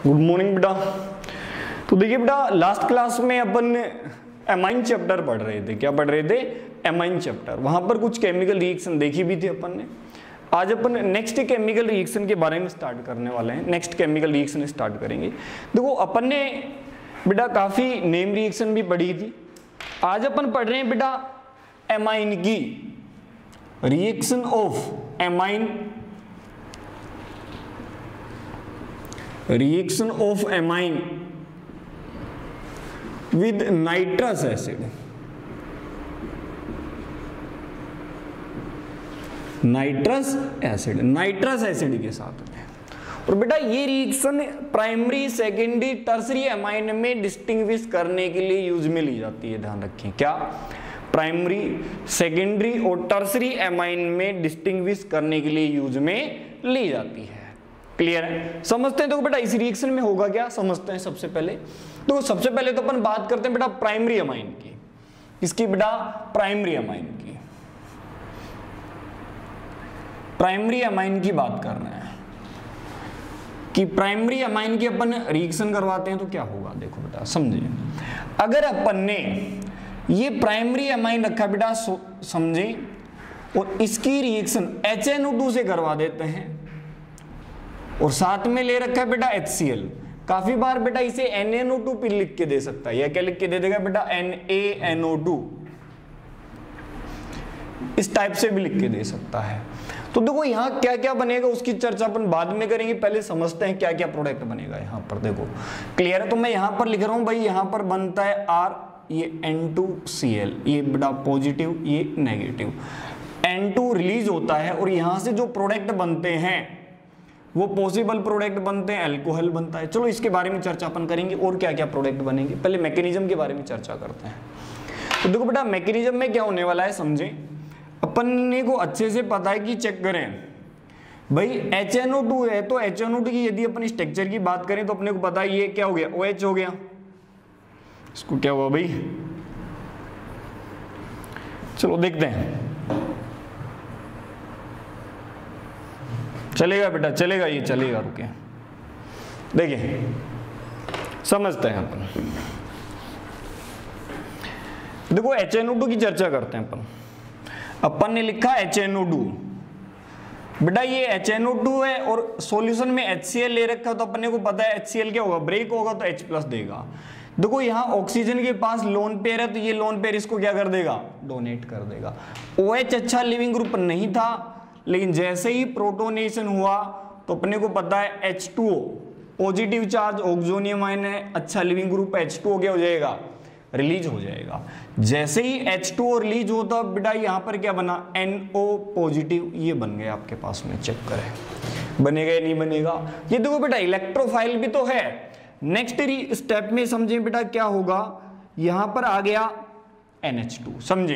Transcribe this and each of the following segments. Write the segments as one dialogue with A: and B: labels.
A: Good morning बेटा। तो देखिए बेटा, लास्ट क्लास में अपन एमाइन चैप्टर पढ़ रहे थे। क्या पढ़ रहे थे? Amine chapter. वहां पर कुछ केमिकल रिएक्शन देखी भी थी अपन ने। आज अपन नेक्स्ट केमिकल रिएक्शन के बारे में स्टार्ट करने वाले हैं। नेक्स्ट केमिकल रिएक्शन स्टार्ट करेंगे। देखो अपन ने बेटा काफी नेम रिएक्शन भी पढ़ी थी। आज अपन पढ़ रहे हैं बेटा एमाइन की reaction of amine, reaction of amine with nitrous acid. Nitrous acid, nitrous acid के साथ में। और बेटा ये reaction primary, secondary, tertiary amine में डिस्टिंग्विश करने के लिए यूज में ली जाती है। ध्यान रखें, क्या प्राइमरी, सेकेंडरी और टर्सरी एमाइन में डिस्टिंग्विश करने के लिए यूज में ली जाती है। क्लियर है? समझते हैं। तो बेटा इस रिएक्शन में होगा क्या, समझते हैं सबसे पहले। तो सबसे पहले तो अपन बात करते हैं बेटा प्राइमरी अमाइन की। इसकी बेटा प्राइमरी अमाइन की, प्राइमरी अमाइन की बात कर रहे हैं कि प्राइमरी अमाइन की अपन रिएक्शन करवाते हैं तो क्या होगा। देखो बेटा समझिए, अगर अपन ने ये प्राइमरी अमाइन रखा बेटा समझे, और इसकी रिएक्शन HNO2 से करवा देते हैं और साथ में ले रखा है बेटा HCl। काफी बार बेटा इसे NaNO2 भी लिख के दे सकता है। या क्या लिख के दे देगा बेटा? NaNO2। इस टाइप से भी लिख के दे सकता है। तो देखो यहाँ क्या क्या बनेगा उसकी चर्चा अपन बाद में करेंगे। पहले समझते हैं क्या क्या प्रोडक्ट बनेगा। यहाँ पर देखो क्लियर है। तो मैं यहाँ पर लिख रहा हूं भाई, यहाँ पर बनता है R, ये N2Cl, ये बेटा पॉजिटिव, ये नेगेटिव। N2 रिलीज होता है और यहां से जो प्रोडक्ट बनते हैं वो पॉसिबल प्रोडक्ट बनते हैं, अल्कोहल बनता है। चलो इसके बारे में चर्चा अपन करेंगे और क्या क्या प्रोडक्ट बनेंगे। पहले मैकेनिज्म के बारे में चर्चा करते हैं। तो देखो बेटा मैकेनिज्म में क्या होने वाला है समझे। अपन को अच्छे से पता है कि चेक करें भाई HNO2 है, तो HNO2 की यदि अपन स्ट्रक्चर की बात करें तो अपने को पता है ये क्या हो गया, OH हो गया। इसको क्या हुआ भाई, चलो देखते हैं। चलेगा बेटा, चलेगा, ये चलेगा, रुके देखिए समझते हैं अपन। देखो HNO2 की चर्चा करते हैं अपन ने लिखा HNO2 बेटा, ये HNO2 है और सॉल्यूशन में HCl ले रखा, तो अपने को पता है HCl क्या होगा, ब्रेक होगा तो H+ देगा। देखो यहाँ ऑक्सीजन के पास लोन पेयर है, तो ये लोन पेयर इसको क्या कर देगा, डोनेट कर देगा। OH अच्छा लिविंग ग्रुप नहीं था, लेकिन जैसे ही प्रोटोनेशन हुआ तो अपने को पता है H2O positive charge oxonium ion है, अच्छा लिविंग ग्रुप H2O क्या हो जाएगा, रिलीज हो जाएगा। जैसे ही H2O रिलीज होता बेटा यहाँ पर क्या बना, NO पॉजिटिव, ये बन गया आपके पास में। चेक करें बनेगा या नहीं बनेगा। ये देखो बेटा इलेक्ट्रोफाइल भी तो है। नेक्स्ट स्टेप में समझे बेटा क्या होगा, यहां पर आ गया NH2। समझे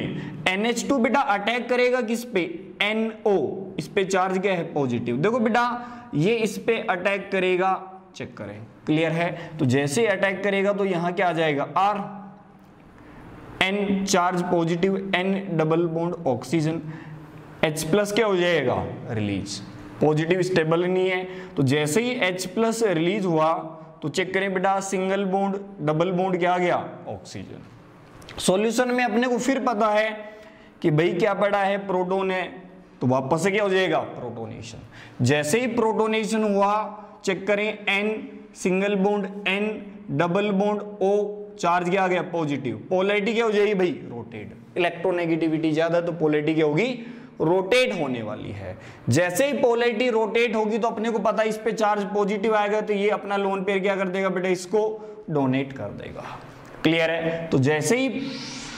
A: NH2 बेटा अटैक करेगा किस पे, NO, इस पे चार्ज क्या है, पॉजिटिव। देखो बेटा ये इस पे अटैक करेगा, चेक करें क्लियर है। तो जैसे अटैक करेगा तो यहां क्या आ जाएगा, R, N charge positive, N double bond oxygen, H+ क्या हो जाएगा, रिलीज। पॉजिटिव स्टेबल नहीं है, तो जैसे ही H+ रिलीज हुआ तो चेक करें बेटा सिंगल बॉन्ड, डबल बॉन्ड क्या आ गया, ऑक्सीजन। सॉल्यूशन में अपने को फिर पता है कि भाई क्या पड़ा है, प्रोटोन है, तो वापस से क्या हो जाएगा, प्रोटोनेशन। जैसे ही प्रोटोनेशन हुआ चेक करें N single bond, N double bond, O charge क्या आ गया, पॉजिटिव। पोलैरिटी क्या हो जाएगी भाई, रोटेट। इलेक्ट्रोनेगेटिविटी ज्यादा तो पोलैरिटी क्या होगी, रोटेट होने वाली है। जैसे ही पोलैरिटी रोटेट होगी तो अपने को पता है इस पे चार्ज पॉजिटिव आएगा, तो ये अपना लोन पेयर क्या कर देगा बेटा, इसको डोनेट कर देगा। क्लियर है। तो जैसे ही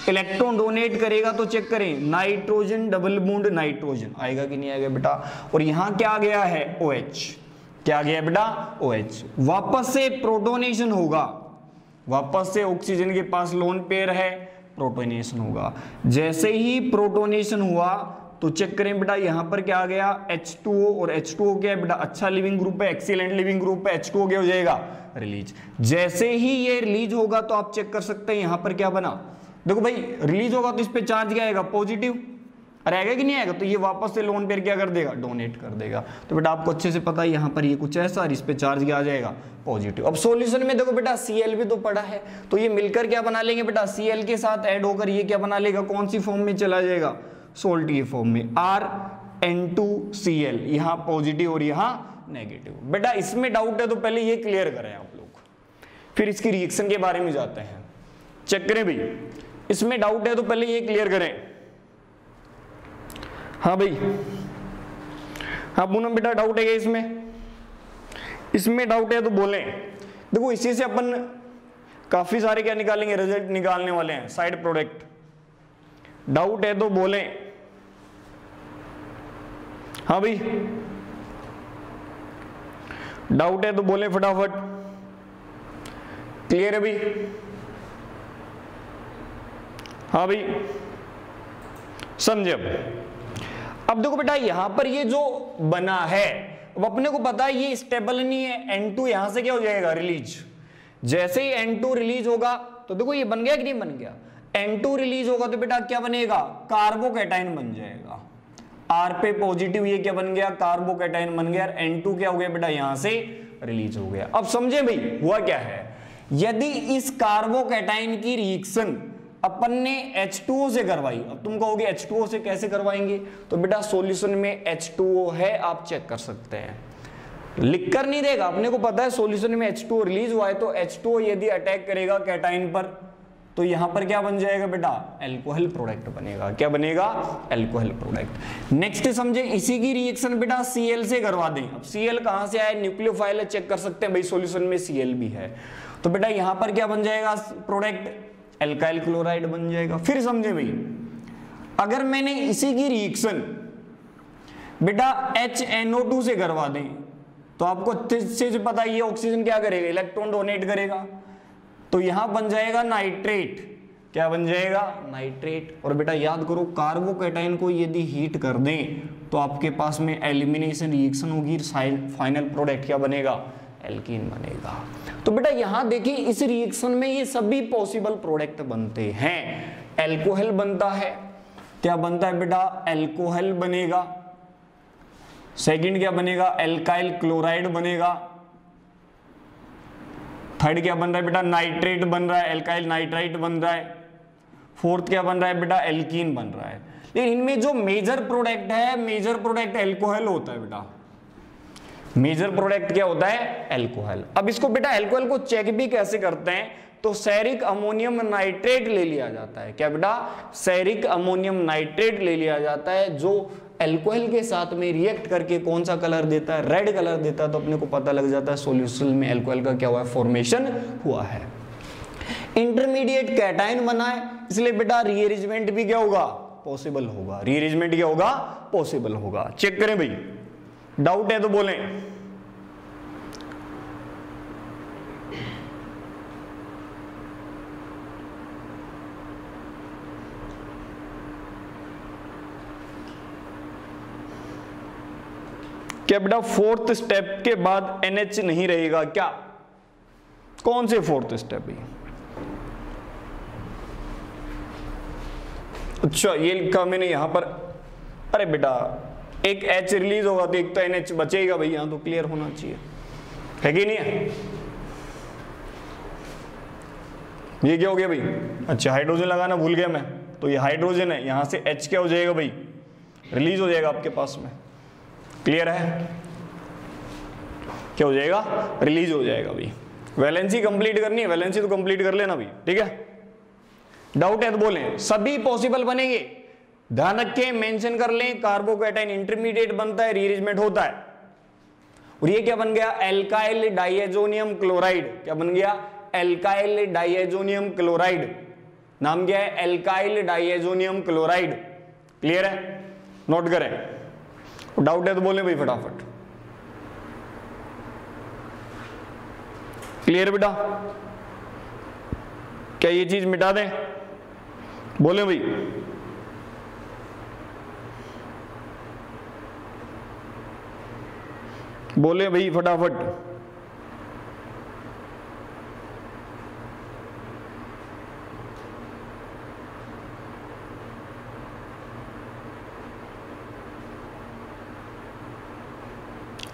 A: इलेक्ट्रॉन डोनेट करेगा तो चेक करें नाइट्रोजन डबल बॉन्ड नाइट्रोजन आएगा कि नहीं आएगा बेटा। और यहां क्या आ गया है, OH, क्या आ गया बेटा, OH। वापस से प्रोटोनेशन होगा, वापस से ऑक्सीजन के पास लोन पेयर है, प्रोटोनेशन होगा। जैसे ही प्रोटोनेशन हुआ तो चेक करें बेटा यहां पर क्या आ गया, H2O, और H2O क्या है बेटा, अच्छा लिविंग ग्रुप है, एक्सीलेंट लिविंग ग्रुप है, H2O क्या हो जाएगा, रिलीज। जैसे ही ये रिलीज होगा तो आप चेक कर सकते हैं यहां पर क्या बना। देखो भाई रिलीज होगा तो इस पे चार्ज क्या आएगा, पॉजिटिव, रहेगा कि नहीं आएगा, तो ये वापस से लोन पेयर क्या कर देगा, डोनेट कर देगा। तो बेटा आपको अच्छे से पता है यहाँ पर ये कुछ ऐसा और इस पे चार्ज क्या आ जाएगा, पॉजिटिव। अब सॉल्यूशन में देखो बेटा Cl भी तो पड़ा है, तो ये मिलकर क्या बना लेंगे बेटा, Cl के साथ ऐड होकर ये क्या बना लेगा, कौन सी फॉर्म में चला जाएगा, सोल्ट की फॉर्म में, RN2Cl, यहाँ पॉजिटिव और यहाँ नेगेटिव। बेटा इसमें डाउट है तो पहले ये क्लियर करें आप लोग, फिर इसकी रिएक्शन के बारे में जाते हैं। चेक करें भाई, इसमें डाउट है तो पहले ये क्लियर करें। हाँ भाई, हाँ पूनम बेटा डाउट है क्या इसमें डाउट है तो बोलें। देखो इसी से अपन काफी सारे क्या निकालेंगे, रिजल्ट निकालने वाले हैं, साइड प्रोडक्ट। डाउट है तो बोलें। हाँ भाई, डाउट है तो बोलें फटाफट। क्लियर है भाई? हाँ भाई समझे। अब देखो बेटा यहां पर ये जो बना है, अब अपने को पता है ये स्टेबल नहीं है, N2 यहां से क्या हो जाएगा, रिलीज। जैसे ही N2 रिलीज होगा तो देखो ये बन गया कि नहीं बन गया, N2 रिलीज होगा तो बेटा क्या बनेगा, कार्बोकैटायन बन जाएगा। R पे पॉजिटिव, ये क्या बन गया, कार्बोकैटायन बन गया। N2 क्या हो गया बेटा, यहां से रिलीज हो गया। अब समझे भाई हुआ क्या है, यदि इस कार्बोकैटायन की रिएक्शन अपन ने H2O से करवाई, अब तुम कहोगे H2O से कैसे करवाएंगे, तो बेटा सॉल्यूशन में H2O है, आप चेक कर सकते हैं, लिख कर नहीं देगा, अपने को पता है सॉल्यूशन में H2O रिलीज हुआ है, तो H2O यदि अटैक करेगा कैटायन पर तो यहां पर क्या बन जाएगा बेटा, एल्कोहल प्रोडक्ट बनेगा। क्या बनेगा, एल्कोहल प्रोडक्ट। नेक्स्ट समझे, इसी की रिएक्शन बेटा Cl से करवा दें। अब Cl कहां से आया, न्यूक्लियोफाइल चेक कर सकते हैं भाई, सॉल्यूशन में Cl भी है, तो बेटा यहां पर क्या बन जाएगा प्रोडक्ट, एल्काइल क्लोराइड बन जाएगा। फिर समझे भाई, अगर मैंने इसी की रिएक्शन बेटा HNO2 से करवा दें तो आपको अच्छे से पता है ये ऑक्सीजन क्या करेगा, इलेक्ट्रॉन डोनेट करेगा, तो यहां बन जाएगा नाइट्रेट। क्या बन जाएगा, नाइट्रेट। और बेटा याद करो, कार्बोकैटायन को यदि हीट कर दें तो आपके पास में एलिमिनेशन रिएक्शन होगी, फाइनल प्रोडक्ट क्या बनेगा, एल्कीन बनेगा। तो बेटा यहां देखिए इस रिएक्शन में ये सभी पॉसिबल प्रोडक्ट बनते हैं। एल्कोहल बनता है, क्या बनता है बेटा, एल्कोहल बनेगा। सेकंड क्या बनेगा, एल्काइल क्लोराइड बनेगा। थर्ड क्या बन रहा है बेटा, नाइट्रेट बन रहा है, एल्काइल नाइट्राइट बन रहा है। फोर्थ क्या बन रहा है बेटा, एल्कीन बन रहा है। लेकिन इनमें जो मेजर प्रोडक्ट है, मेजर प्रोडक्ट एल्कोहल होता है बेटा, मेजर प्रोडक्ट क्या होता है, एल्कोहल। अब इसको बेटा एल्कोहल को चेक भी कैसे करते हैं, तो सेरिक अमोनियम नाइट्रेट ले लिया जाता है। क्या बेटा, सेरिक अमोनियम नाइट्रेट ले लिया जाता है, जो एल्कोहल के साथ में रिएक्ट करके कौन सा कलर देता है, रेड कलर देता है। तो अपने को पता लग जाता है सॉल्यूशन में एल्कोहल का क्या हुआ है, फॉर्मेशन हुआ है। इंटरमीडिएट कैटायन बना है, इसलिए बेटा रीअरेंजमेंट भी क्या होगा, पॉसिबल होगा। रीअरेंजमेंट क्या होगा, पॉसिबल होगा। चेक करें भाई, डाउट है तो बोलें। क्या बेटा फोर्थ स्टेप के बाद NH नहीं रहेगा क्या, कौन से फोर्थ स्टेप है? अच्छा ये लिखा मैंने यहां पर, अरे बेटा एक H रिलीज होगा तो एक तो NH बचेगा भाई, यहां तो क्लियर होना चाहिए, है कि नहीं है? ये क्या हो गया भाई, अच्छा हाइड्रोजन लगाना भूल गया मैं, तो ये हाइड्रोजन है, यहां से H क्या हो जाएगा भाई, रिलीज हो जाएगा आपके पास में। क्लियर है, क्या हो जाएगा, रिलीज हो जाएगा भाई। वैलेंसी कंप्लीट करनी है, वैलेंसी तो कंप्लीट कर लेना भाई, ठीक है। डाउट है तो बोलें, सभी पॉसिबल बनेंगे। ध्यान रखें, मेंशन कर लें, कार्बोकैटायन इंटरमीडिएट बनता है, रीअरेंजमेंट होता है। और ये क्या बन गया, एल्काइल डाइएजोनियम क्लोराइड। क्या बन गया, एल्काइल डाइएजोनियम क्लोराइड। नाम क्या है, एल्काइल डाइएजोनियम क्लोराइड। क्लियर है, नोट करें। डाउट है तो बोले भाई फटाफट। क्लियर बेटा, क्या ये चीज मिटा दें, बोले भाई। बोले भाई फटाफट।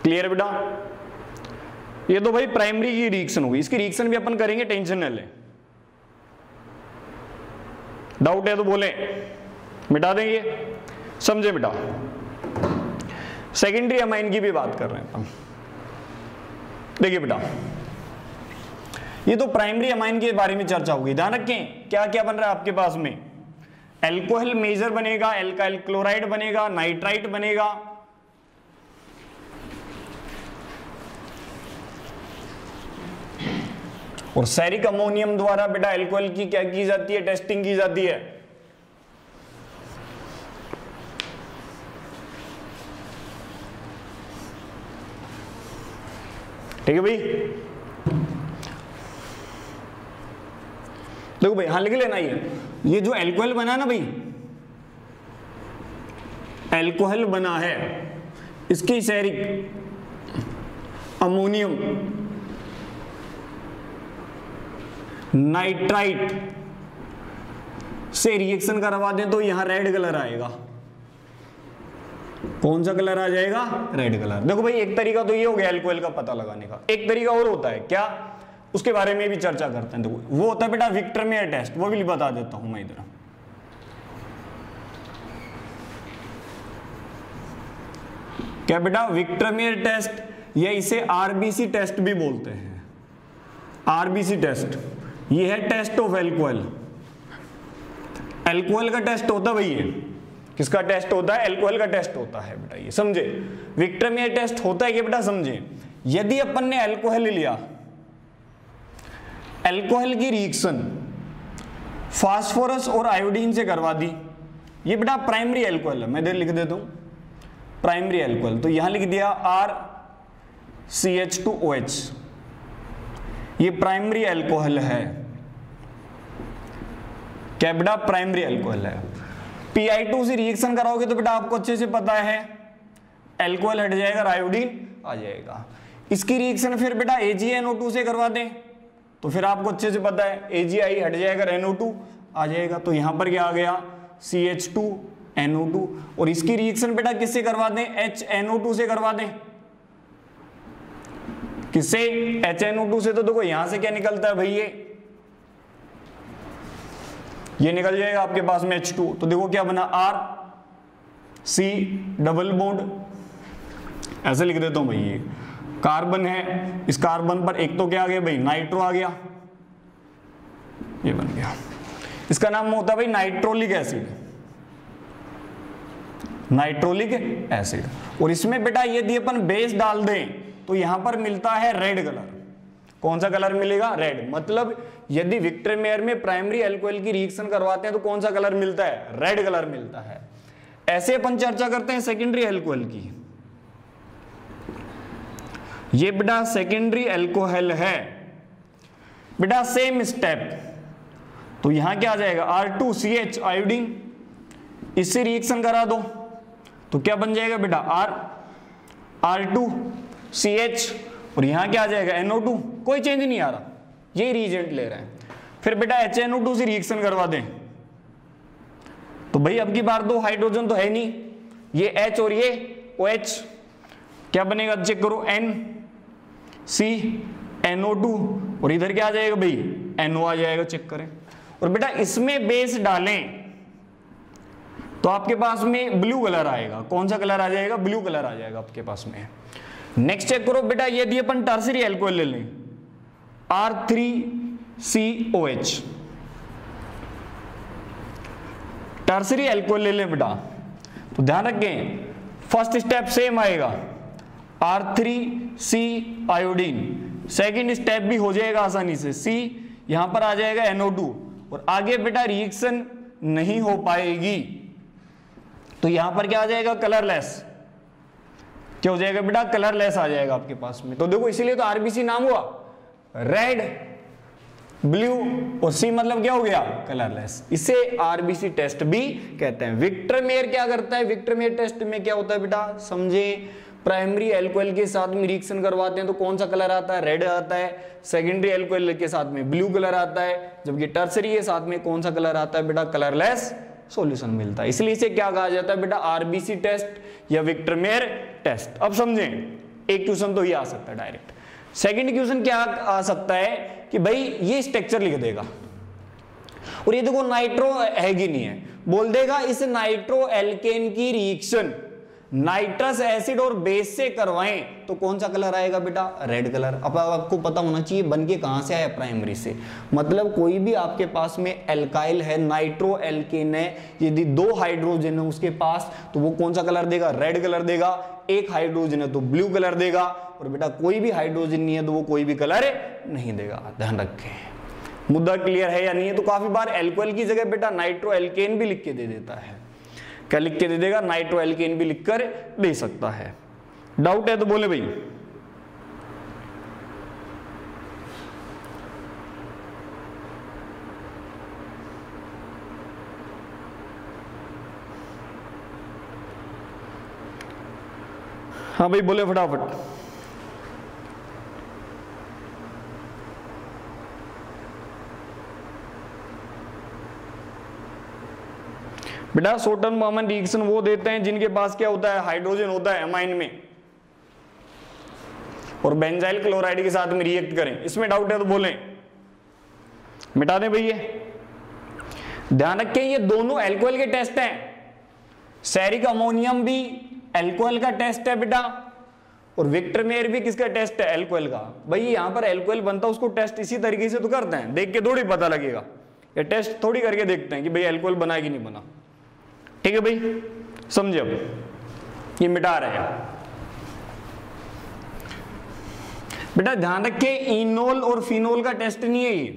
A: क्लियर बेटा? ये तो भाई प्राइमरी की रिएक्शन होगी, इसकी रिएक्शन भी अपन करेंगे, टेंशन न ले। डाउट है तो बोले, मिटा देंगे, समझे बेटा? सेकेंडरी अमाइन की भी बात कर रहे हैं अपन। देखिए बेटा, ये तो प्राइमरी अमाइन के बारे में चर्चा होगी। ध्यान रखें क्या क्या बन रहा है आपके पास में, एल्कोहल मेजर बनेगा, एल्काइल क्लोराइड बनेगा, नाइट्राइट बनेगा, और सेरिक अमोनियम द्वारा बेटा एल्कोहल की क्या की जाती है, टेस्टिंग की जाती है। ठीक है भाई? देखो भाई, हाँ लिख लेना, ये जो एल्कोहल बना ना भाई, एल्कोहल बना है, इसकी सेरिक अमोनियम नाइट्राइट से रिएक्शन करवा दें तो यहां रेड कलर आएगा। कौन सा कलर आ जाएगा? Red colour. देखो भाई, एक तरीका तो ये हो गया एल्कोहल का पता लगाने का, एक तरीका और होता है क्या, उसके बारे में भी चर्चा करते हैं। देखो वो होता है बेटा विक्टरमेयर टेस्ट, वो भी बता देता हूं मैं इधर। क्या बेटा? विक्टरमेयर टेस्ट, या इसे आरबीसी टेस्ट भी बोलते हैं। आरबीसी टेस्ट ये है टेस्ट ऑफ एल्कोहल। एल्कोहल का टेस्ट होता है भाई, ये किसका टेस्ट होता है? एल्कोहल का टेस्ट होता है बेटा, ये समझे। विक्टरमेयर टेस्ट होता है कि बेटा समझे, यदि अपन ने एल्कोहल लिया, एल्कोहल की रिएक्शन फास्फोरस और आयोडीन से करवा दी, ये बेटा प्राइमरी एल्कोहल है। मैं इधर लिख देता हूं प्राइमरी एल्कोहल, तो यहां लिख दिया RCH2OH, ये प्राइमरी एल्कोहल है। क्या बेटा? प्राइमरी एल्कोहल है। Pi2 से रिएक्शन कराओगे तो बेटा आपको अच्छे से पता है एल्कोहल हट जाएगा, आयोडीन आ जाएगा। इसकी रिएक्शन फिर बेटा AgNO2 से करवा दें तो फिर आपको अच्छे से पता है AgI हट जाएगा, NO2 आ जाएगा। तो यहां पर क्या आ गया? CH2NO2। और इसकी रिएक्शन बेटा किससे करवा दें? HNO2 से करवा दें। किससे? HNO2 से। तो देखो यहां से क्या निकलता है भाई, ये निकल जाएगा आपके पास में H2। तो देखो क्या बना, RC डबल बॉन्ड, ऐसे लिख देता हूं भाई, ये कार्बन है, इस कार्बन पर एक तो क्या आ गया भाई, नाइट्रो आ गया, ये बन गया। इसका नाम होता है भाई नाइट्रोलिक एसिड, नाइट्रोलिक एसिड। और इसमें बेटा यदि अपन बेस डाल दें तो यहां पर मिलता है रेड कलर। कौन सा कलर मिलेगा? रेड। मतलब यदि विक्टरमेयर में प्राइमरी एल्कोहल की रिएक्शन करवाते हैं तो कौन सा कलर मिलता है? रेड कलर मिलता है। ऐसे अपन चर्चा करते हैं सेकेंडरी एल्कोहल की। ये बेटा सेकेंडरी एल्कोहल है, बेटा सेम स्टेप। तो यहां क्या आ जाएगा? R2CH आयोडीन, इससे रिएक्शन करा दो तो क्या बन जाएगा बेटा? R2CH, और यहां क्या आ जाएगा? NO2। कोई चेंज नहीं आ रहा, यही रिएजेंट ले रहे हैं। फिर बेटा HNO2 से रिएक्शन करवा दें तो भाई अब की बार दो हाइड्रोजन तो है नहीं, ये H और ये OH, क्या बनेगा? चेक करो, NCNO2, और इधर क्या आ जाएगा भाई? NO आ जाएगा, चेक करें। और बेटा इसमें बेस डालें तो आपके पास में ब्लू कलर आएगा। कौन सा कलर आ जाएगा? ब्लू कलर आ जाएगा आपके पास में। नेक्स्ट चेक करो बेटा, यदि अपन टर्सरी एल्कोहल ले लें, R3COH, टर्सरी एल्कोहल ले लें बेटा, तो ध्यान रखें फर्स्ट स्टेप सेम आएगा, R3C आयोडीन। सेकंड स्टेप भी हो जाएगा आसानी से, C यहां पर आ जाएगा NO2, और आगे बेटा रिएक्शन नहीं हो पाएगी तो यहां पर क्या आ जाएगा? कलरलेस। क्या हो जाएगा बेटा? कलरलेस आ जाएगा आपके पास में। तो देखो इसीलिए तो आरबीसी नाम हुआ, रेड, ब्लू, और सी मतलब क्या हो गया? कलरलेस। इसे आरबीसी टेस्ट भी कहते हैं। विक्टरमेयर क्या करता है? विक्टरमेयर टेस्ट में क्या होता है बेटा समझे, प्राइमरी एल्कोहल के साथ में रिएक्शन करवाते हैं तो कौन सा कलर आता है? रेड आता है। सेकेंडरी एल्कोहल के साथ में ब्लू कलर आता है, जबकि टर्सरी के साथ में कौन सा कलर आता है बेटा? कलरलेस सॉल्यूशन मिलता है। इसलिए इसे क्या कहा जाता है बेटा? आरबीसी टेस्ट या विक्टरमेयर टेस्ट। अब समझें एक क्वेश्चन तो ये आ सकता है डायरेक्ट। सेकंड क्वेश्चन क्या आ सकता है कि भाई ये स्ट्रक्चर लिख देगा और ये देखो नाइट्रो है कि नहीं है, बोल देगा इस नाइट्रो एल्केन की रिएक्शन नाइट्रस एसिड और बेस से करवाएं तो कौन सा कलर आएगा बेटा, रेड कलर। अब आपको पता होना चाहिए बन के कहां से आया, प्राइमरी से। मतलब कोई भी आपके पास में एल्काइल है, नाइट्रो एल्केन है, यदि 2 हाइड्रोजन है उसके पास तो वो कौन सा कलर देगा, रेड कलर देगा। 1 हाइड्रोजन है तो ब्लू कलर देगा, और बेटा कोई भी हाइड्रोजन नहीं है तो वो कोई भी कलर नहीं देगा। ध्यान रखें। मुद्दा क्लियर है या नहीं है? तो काफी बार एल्कोहल की जगह बेटा नाइट्रो एल्केन भी लिख के दे देता है। क्या लिख के दे देगा, नाइट्रो एल्केन भी लिखकर दे सकता है। डाउट है तो बोले भाई। हाँ भाई बोले फटाफट। बेटा सोटन बर्मन रिएक्शन वो देते हैं जिनके पास क्या होता है, हाइड्रोजन होता है अमाइन में, और बेंजाइल क्लोराइड के साथ में रिएक्ट करें। इसमें डाउट है तो बोलें, मिटा दें भैया। ध्यान रखें ये दोनों अल्कोहल के टेस्ट हैं। सेरिक अमोनियम भी अल्कोहल का टेस्ट है बेटा, और विक्टर मेयर भी किसका टेस्ट है, अल्कोहल का। भाई यहां पर अल्कोहल बनता है उसको टेस्ट इसी तरीके से तो करते हैं, देख के थोड़ी पता लगेगा, ये टेस्ट थोड़ी करके देखते हैं कि भाई अल्कोहल बना कि नहीं बना। ठीक है भाई, समझे? अब ये मिटा रहे हैं बेटा। ध्यान रखे इनोल और फिनोल का टेस्ट नहीं है ये,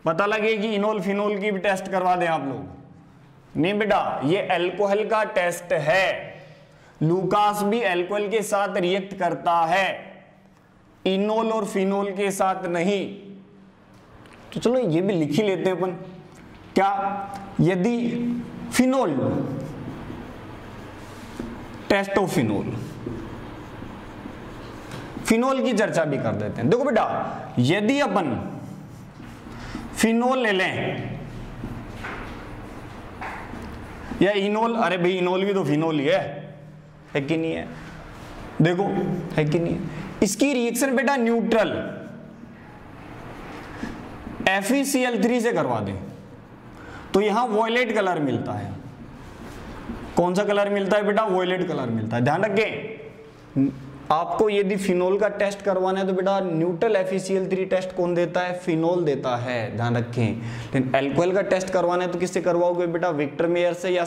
A: पता लगे कि इनोल फिनोल की भी टेस्ट करवा दें आप लोग। नहीं बेटा, ये अल्कोहल का टेस्ट है। लूकास भी अल्कोहल के साथ रिएक्ट करता है, इनोल और फिनोल के साथ नहीं। तो चलो ये भी लिख ही लेते हैं अपन। क्या, यदि phenol, test of phenol, phenol की चर्चा भी कर देते हैं। देखो बेटा, यदि अपन फिनोल ले लें या इनोल, अरे भाई इनोल भी तो फिनोल ही है कि नहीं है? देखो है कि नहीं है? इसकी रिएक्शन बेटा न्यूट्रल FeCl3 से करवा दें तो यहां वॉयलेट कलर मिलता है। कौन सा कलर मिलता है बेटा, वॉयलेट कलर मिलता है। ध्यान रखें, आपको यदि फिनोल का टेस्ट करवाना है तो बेटा न्यूट्रल FeCl3 टेस्ट कौन देता है, फिनोल देता है। ध्यान रखें। लेकिन अल्कोहल का टेस्ट करवाना है तो किससे करवाओगे बेटा, विक्टर मेयर से या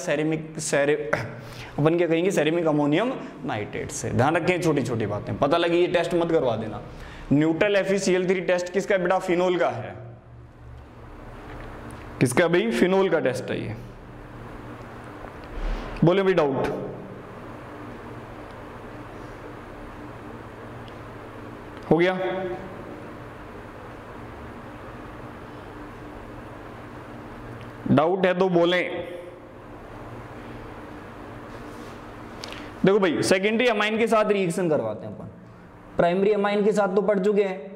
A: अपन क्या कहेंगे, सेरेमिक अमोनियम नाइट्रेट से। ध्यान रखें, छोटी छोटी बातें पता लगी, ये टेस्ट मत करवा देना। न्यूट्रल FeCl3 टेस्ट किसका है बेटा, फिनोल का है। किसका भाई, फिनोल का टेस्ट है ये। बोले भाई डाउट? हो गया? डाउट है तो बोलें। देखो भाई, सेकेंडरी अमाइन के साथ रिएक्शन करवाते हैं अपन, प्राइमरी अमाइन के साथ तो पढ़ चुके हैं।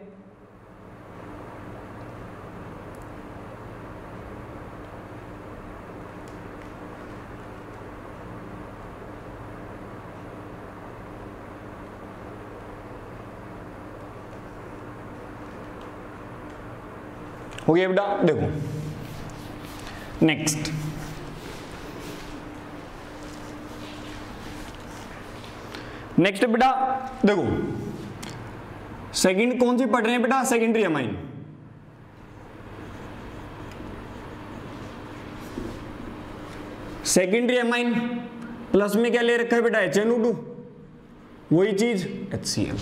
A: हो गया बेटा? देखो नेक्स्ट, नेक्स्ट बेटा देखो, सेकंड कौन सी पढ़ रहे हैं बेटा, secondary amine. Secondary amine plus में क्या ले रखा है बेटा, HNO2, वही चीज HCl।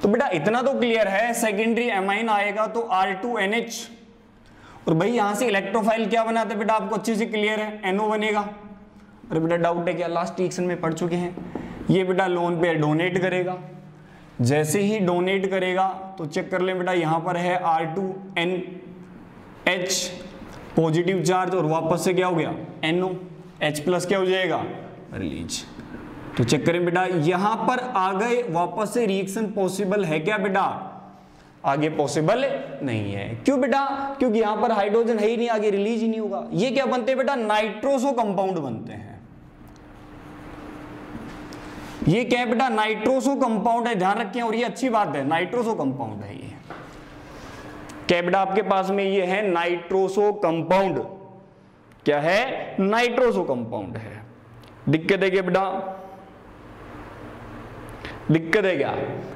A: तो बेटा इतना तो क्लियर है, सेकेंडरी अमाइन आएगा तो R2NH, और भाई यहां से इलेक्ट्रोफाइल क्या बनाते हैं बेटा, आपको अच्छे से क्लियर है, NO बनेगा। अरे बेटा डाउट है क्या, लास्ट रिएक्शन में पढ़ चुके हैं। ये बेटा लोन पे डोनेट करेगा, जैसे ही डोनेट करेगा तो चेक कर ले बेटा, यहां पर है R2NH पॉजिटिव चार्ज, और वापस से क्या हो गया, NO, H+ क्या हो जाएगा, रिलीज। तो चेक करें बेटा, यहां पर आ गए वापस से रिएक्शन पॉसिबल है क्या बेटा, आगे पॉसिबल नहीं है। क्यों बेटा, क्योंकि यहां पर हाइड्रोजन है ही नहीं, आगे रिलीज ही नहीं होगा। ये क्या बनते हैं बेटा, नाइट्रोसो कंपाउंड बनते हैं। ये क्या है बेटा, नाइट्रोसो कंपाउंड है, ध्यान रखें, और ये अच्छी बात है, नाइट्रोसो कंपाउंड है ये। क्या बेटा आपके पास में ये है नाइट्रोसो कंपाउंड, क्या है, नाइट्रोसो कंपाउंड है। दिक्कत है क्या बेटा, दिक्कत है क्या?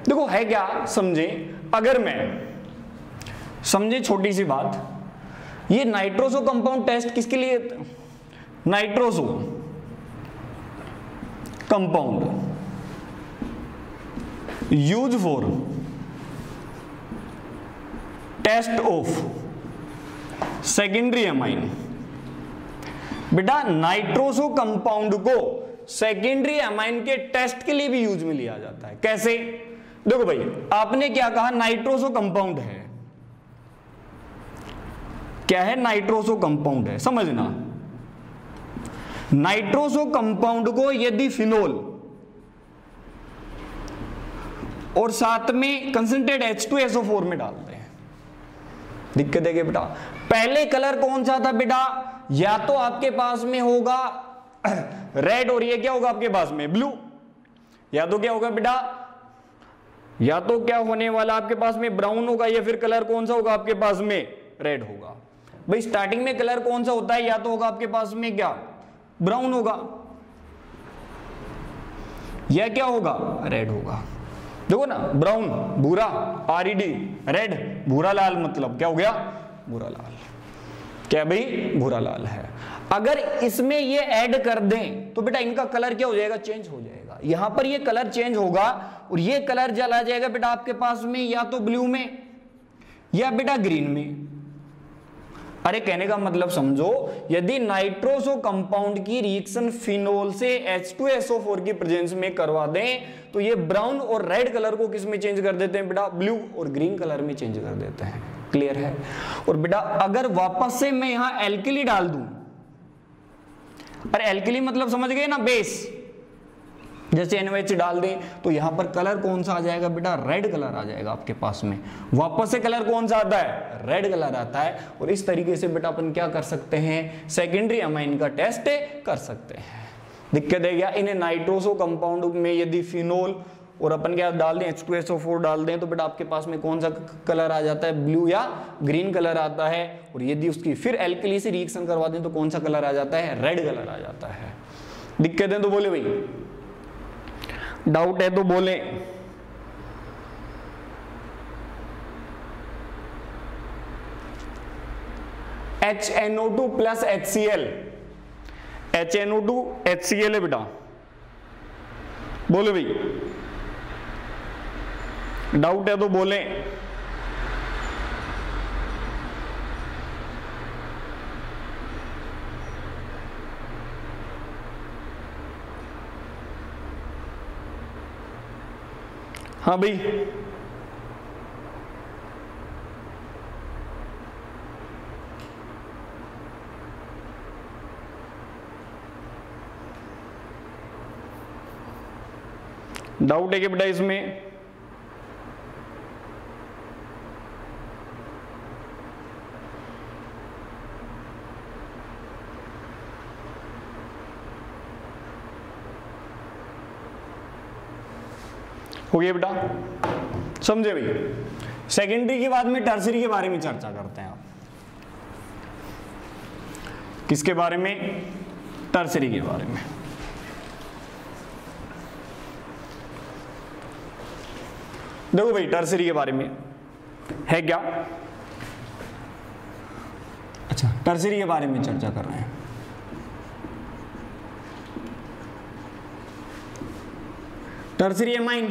A: देखो है क्या, समझे, अगर मैं समझे छोटी सी बात, ये नाइट्रोसो कंपाउंड टेस्ट किसके लिए, nitroso compound use for test of secondary amine. बेटा नाइट्रोसो कंपाउंड को सेकेंडरी अमाइन के टेस्ट के लिए भी यूज में लिया जाता है। कैसे? देखो भाई, आपने क्या कहा, नाइट्रोसो कंपाउंड है, क्या है, नाइट्रोसो कंपाउंड है, समझना। नाइट्रोसो कंपाउंड को यदि फिनोल और साथ में कंसंट्रेट H2SO4 में डालते हैं, दिक्कत है कि बेटा पहले कलर कौन सा था बेटा, या तो आपके पास में होगा रेड और ये क्या होगा आपके पास में ब्लू, या तो क्या होगा बेटा, या तो क्या होने वाला आपके पास में ब्राउन होगा, या फिर कलर कौन सा होगा आपके पास में रेड होगा। भाई स्टार्टिंग में कलर कौन सा होता है, या तो होगा आपके पास में क्या, ब्राउन होगा, या क्या होगा, रेड होगा। देखो ना, ब्राउन भूरा, RED रेड, भूरा लाल, मतलब क्या हो गया, भूरा लाल, क्या भाई, भूरा लाल है। अगर इसमें ये ऐड कर दें तो बेटा इनका कलर क्या हो जाएगा, चेंज हो जाएगा। यहां पर ये कलर चेंज होगा और ये कलर चला जाएगा बेटा आपके पास में या तो ब्लू में या बेटा ग्रीन में। अरे कहने का मतलब समझो, यदि नाइट्रोसो कंपाउंड की रिएक्शन फिनोल से H2SO4 की प्रेजेंस में करवा दें तो ये ब्राउन और रेड कलर को किस में चेंज कर देते हैं बेटा, ब्लू और ग्रीन कलर में चेंज कर देते हैं। क्लियर है? और बेटा अगर वापस से मैं यहां एल्कली डाल दूं, अरे एल्कली मतलब समझ गए ना, बेस, जैसे NOH डाल दें तो यहां पर कलर कौन सा आ जाएगा बेटा, रेड कलर आ जाएगा आपके पास में। वापस से कलर कौन सा आता है, रेड कलर आता है। और इस तरीके से बेटा अपन क्या कर सकते हैं, सेकेंडरी अमाइन का टेस्ट कर सकते हैं। दिक्कत है क्या, इन्हें नाइट्रोसो कंपाउंड में यदि फिनोल और अपन क्या डाल दें, H2SO4 डाल दें तो बेटा आपके पास में कौन सा कलर आ जाता है, ब्लू या ग्रीन कलर आता है। और यदि उसकी फिर एल्कली से रिएक्शन करवा दें तो कौन सा कलर आ जाता है, रेड कलर आ जाता है। दिक्कत है तो बोले भाई, डाउट है तो बोले। HNO2 plus HCl, HNO2 HCl है बेटा, बोले भाई, डाउट है तो बोले। हाँ भाई, डाउट है कि बेटा इसमें, हो गया बेटा, समझे भाई। सेकेंडरी के बाद में टर्सरी के बारे में चर्चा करते हैं आप। किसके बारे में, टर्सरी के बारे में। देखो भाई टर्सरी के बारे में है क्या, अच्छा टर्सरी के बारे में चर्चा कर रहे हैं। टर्सरी अमाइन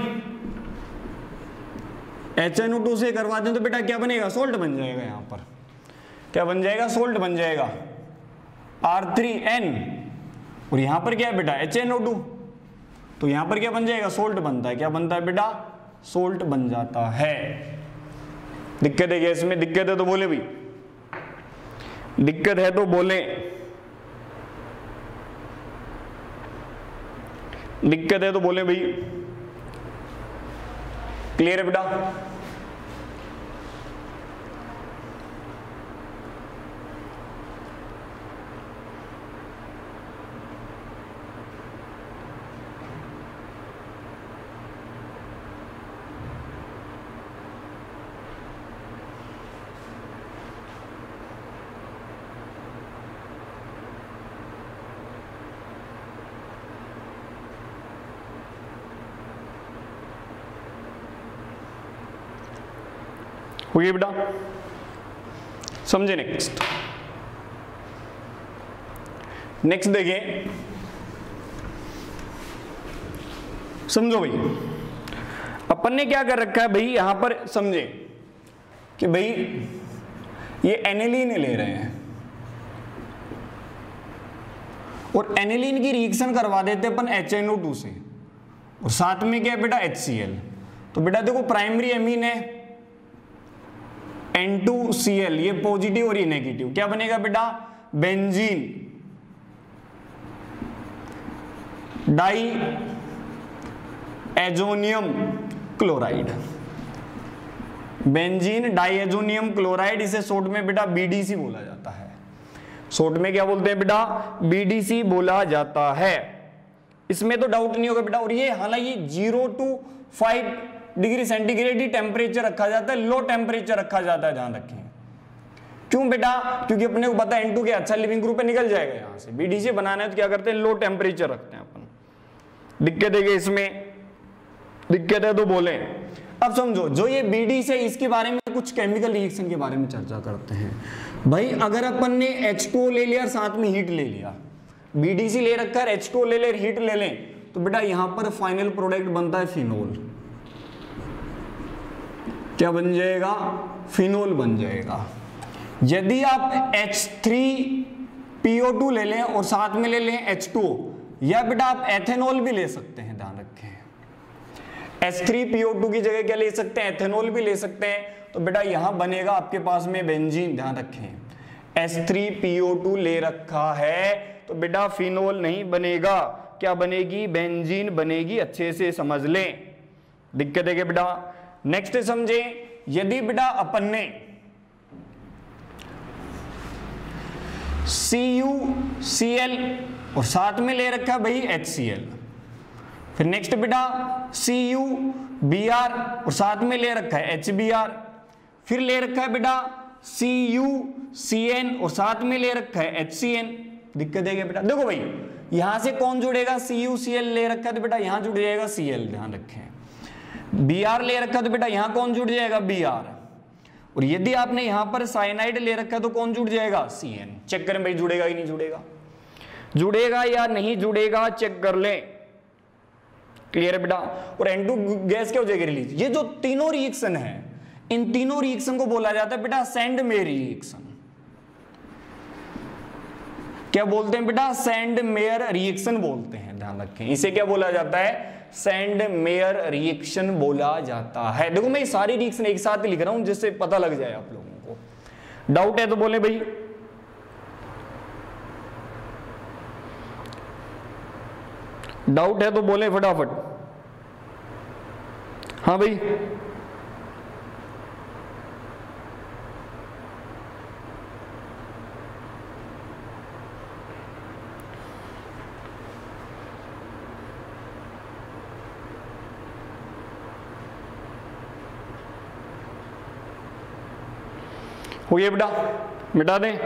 A: HNO2 से करवा दें तो बेटा क्या बनेगा, सोल्ट बन जाएगा। यहां पर क्या बन जाएगा, सोल्ट बन जाएगा, R3N। और यहां पर क्या है बेटा, HNO2, तो यहां पर क्या बन जाएगा, सोल्ट बनता है। क्या बनता है बेटा, सोल्ट बन जाता है। दिक्कत है क्या इसमें, दिक्कत है तो बोले भाई, दिक्कत है तो बोले, दिक्कत है तो बोले भाई। क्लियर है बेटा? हो गया बेटा, समझे। नेक्स्ट देखिए, समझो भाई, अपन ने क्या कर रखा है भाई, यहां पर समझे कि भाई ये एनिलीन ले रहे हैं और एनिलीन की रिएक्शन करवा देते अपन HNO2 से, और साथ में क्या है बेटा HCl। तो बेटा देखो प्राइमरी एमीन है N2Cl, ये पॉजिटिव और ये नेगेटिव, क्या बनेगा बेटा, benzene diazonium chloride, benzene diazonium chloride, इसे शॉर्ट में बेटा BDC बोला जाता है। शॉर्ट में क्या बोलते हैं बेटा, BDC बोला जाता है। इसमें तो डाउट नहीं होगा बेटा। और ये हालांकि 0 to 5 degree centigrade he temperature रखा जाता है, लो टेम्परेचर रखा जाता है, ध्यान रखें। क्यों बेटा, क्योंकि अपने को पता है N2 के अच्छा लिविंग ग्रुप पे निकल जाएगा। यहां से BDC बनाना है तो क्या करते हैं, लो टेम्परेचर रखते हैं अपन। दिक्कत है इसमें, दिक्कत है तो बोले। अब समझो, जो ये BDC है इसके बारे में कुछ केमिकल रिएक्शन के बारे में चर्चा करते हैं। भाई अगर अपन ने H2O ले लिया, साथ में हीट ले लिया, BDC ले रखा है, H2O ले ले, हीट ले लें, तो बेटा यहां पर फाइनल प्रोडक्ट बनता है फिनोल। क्या बन जाएगा, फिनोल बन जाएगा। यदि आप H3PO2 ले लें और साथ में ले लें H2O, या बेटा आप एथेनॉल भी ले सकते हैं, ध्यान रखें। H3PO2 की जगह क्या ले सकते हैं, एथेनॉल भी ले सकते हैं। तो बेटा यहां बनेगा आपके पास में बेंजीन, ध्यान रखें। H3PO2 ले रखा है तो बेटा फिनोल नहीं बनेगा, क्या बनेगी, बेंजीन बनेगी। अच्छे से समझ लें, दिक्कत है क्या बेटा। नेक्स्ट समझे, यदि बेटा अपन ने CuCl और साथ में ले रखा है भाई HCl, फिर नेक्स्ट बेटा CuBr और साथ में ले रखा है HBr, फिर ले रखा है बेटा CuCN और साथ में ले रखा है HCN। दिक्कत है क्या बेटा, देखो भाई यहां से कौन जुड़ेगा, CuCl ले रखा है तो बेटा यहां जुड़ जाएगा Cl, ध्यान रखें। Br ले रखा है तो बेटा यहां कौन जुड़ जाएगा, Br। और यदि आपने यहां पर साइनाइड ले रखा है तो कौन जुड़ जाएगा, Cn। चेक करें भाई जुड़ेगा कि नहीं जुड़ेगा, जुड़ेगा या नहीं जुड़ेगा, चेक कर लें। क्लियर है बेटा। और N2 गैस क्या हो जाएगी रिलीज। ये जो तीनों रिएक्शन है, इन तीनों रिएक्शन को बोला जाता है बेटा सैंड मेयर रिएक्शन। क्या बोलते हैं बेटा, सैंड मेयर रिएक्शन बोलते हैं, ध्यान रखें। इसे क्या बोला जाता है, सैंड मेयर रिएक्शन बोला जाता है। देखो मैं ये सारी रिएक्शन एक साथ ही लिख रहा हूं जिससे पता लग जाए आप लोगों को। डाउट है तो बोले भाई। डाउट है तो बोले फटाफट। हाँ भाई, हो गया बेटा, मिटा दें।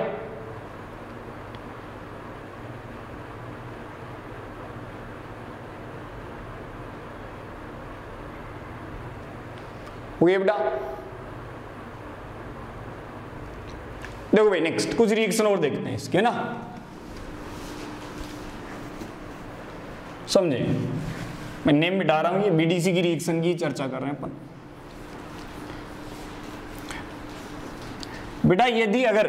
A: हो गया बेटा। देखो भाई नेक्स्ट कुछ रिएक्शन और देखते हैं इसके ना, समझे। मैं नेम मिटा रहा हूं, ये BDC की रिएक्शन की चर्चा कर रहे हैं अपन। बेटा यदि अगर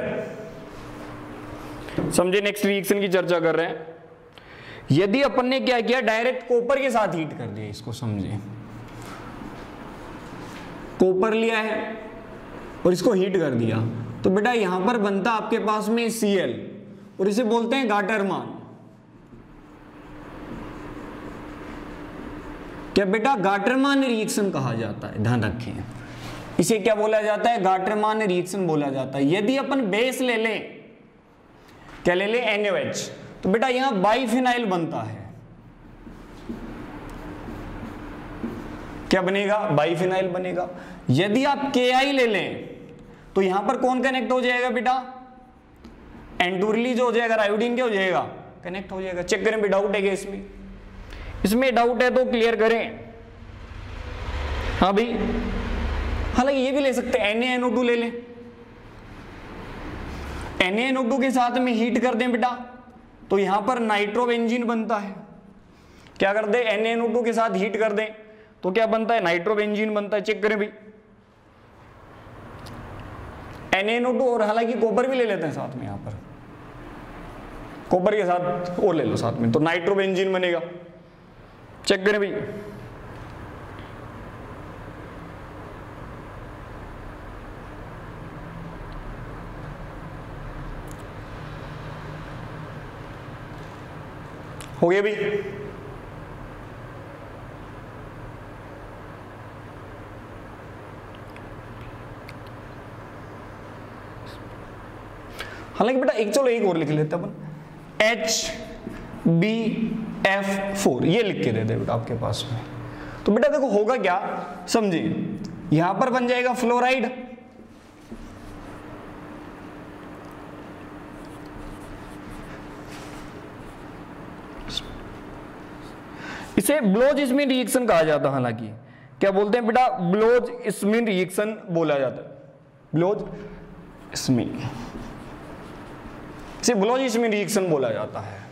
A: समझे, नेक्स्ट रिएक्शन की चर्चा कर रहे हैं। यदि अपन ने क्या किया, डायरेक्ट कॉपर के साथ हीट कर दिया इसको, समझे। कॉपर लिया है और इसको हीट कर दिया तो बेटा यहां पर बनता आपके पास में Cl और इसे बोलते हैं गाटरमान। क्या बेटा, गाटरमान रिएक्शन कहा जाता है, ध्यान रखें। इसे क्या बोला जाता है, गाटरमान रिएक्शन बोला जाता है। यदि अपन बेस ले लें, क्या ले लें, NaOH, तो बेटा यहां बाइफिनाइल बनता है। क्या बनेगा, बाइफिनाइल बनेगा। यदि आप Ki ले लें तो यहां पर कौन कनेक्ट हो जाएगा बेटा, N2 रिलीज हो जाएगा, आयोडीन क्या हो जाएगा, कनेक्ट हो जाएगा। चेक करें, डाउट है क्या इसमें, इसमें डाउट है तो क्लियर करें। हाँ भाई, हालांकि ये भी ले सकते हैं, NaNO2 ले लें, NaNO2 के साथ में हीट कर दें बेटा तो यहां पर नाइट्रोबेंजीन बनता है। क्या कर दे, NaNO2 के साथ हीट कर दें तो क्या बनता है, नाइट्रोबेंजीन बनता है। चेक करें भाई, NaNO2 और हालांकि कॉपर भी ले लेते हैं साथ में, यहां पर कॉपर के साथ और ले लो साथ में तो नाइट्रोबेंजीन बनेगा। चेक करें भाई, हो गया भाई। हालांकि बेटा एक, चलो एक और लिख लेते हैं अपन, HbF4 ये लिख के देते बेटा आपके पास में। तो बेटा देखो होगा क्या, समझिए, यहां पर बन जाएगा फ्लोराइड, इसे ब्लोच-स्मिथ रिएक्शन कहा जाता है। हालांकि क्या बोलते हैं बेटा, ब्लोच-स्मिथ रिएक्शन बोला जाता है, ब्लोच-स्मिथ, इसे ब्लोच-स्मिथ रिएक्शन बोला जाता है।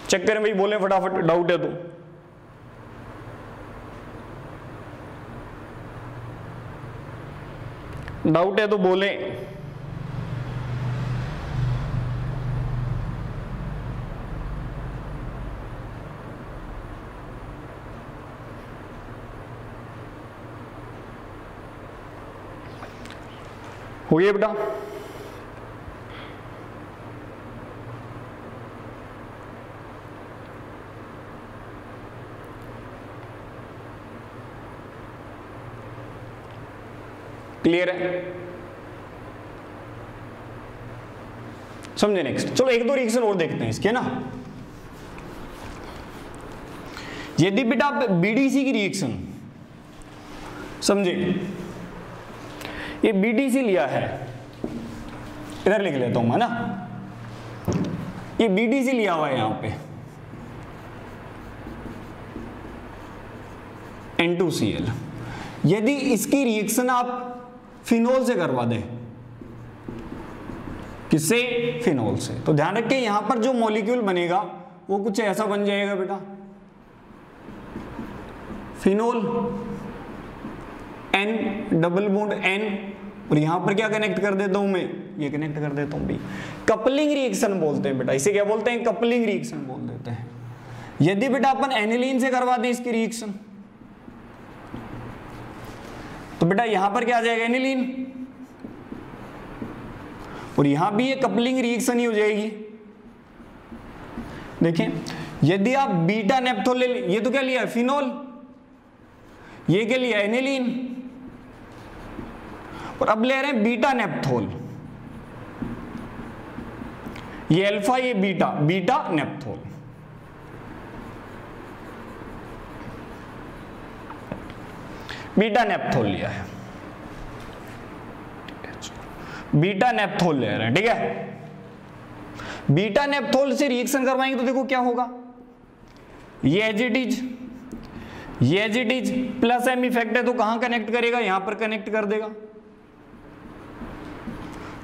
A: चेक करें भाई, बोले फटाफट, डाउट है तो। डाउट है तो बोले। हो गया बेटा, क्लियर है, समझे। नेक्स्ट चलो एक दो रिएक्शन और देखते हैं इसके ना। यदि बेटा आप बीडीसी की रिएक्शन समझे, ये बीडीसी लिया है, इधर लिख लेता हूं मैं ना, ये बीडीसी लिया हुआ है यहां पे, N2Cl। यदि इसकी रिएक्शन आप फिनोल से करवा दें, किससे, फिनोल से, तो ध्यान रखें यहां पर जो मॉलिक्यूल बनेगा वो कुछ ऐसा बन जाएगा बेटा, phenol, N double bond N, और यहां पर क्या कनेक्ट कर देता हूं मैं, ये कनेक्ट कर देता हूं भी, कपलिंग रिएक्शन बोलते हैं बेटा, इसे क्या बोलते हैं, कपलिंग रिएक्शन बोल देते हैं। यदि बेटा अपन एनिलीन से करवा दें इसकी रिएक्शन, तो बेटा यहां पर क्या आ जाएगा, एनिलीन, और यहां भी ये कपलिंग रिएक्शन ही हो जाएगी। देखें, यदि आप बीटा नेप्थोल ले, ये तो क्या लिया, फिनोल, ये क्या लिया, एनिलीन, और अब ले रहे हैं बीटा नेप्थोल, ये अल्फा, ये beta, beta naphthol. Beta naphthol लिया है, बीटा नेप्थोल ले रहे हैं, ठीक है। बीटा नेप्थोल से रिएक्शन करवाएंगे तो देखो क्या होगा, ये एज इट इज, ये as it is, plus M effect है तो कहां कनेक्ट करेगा, यहां पर कनेक्ट कर देगा।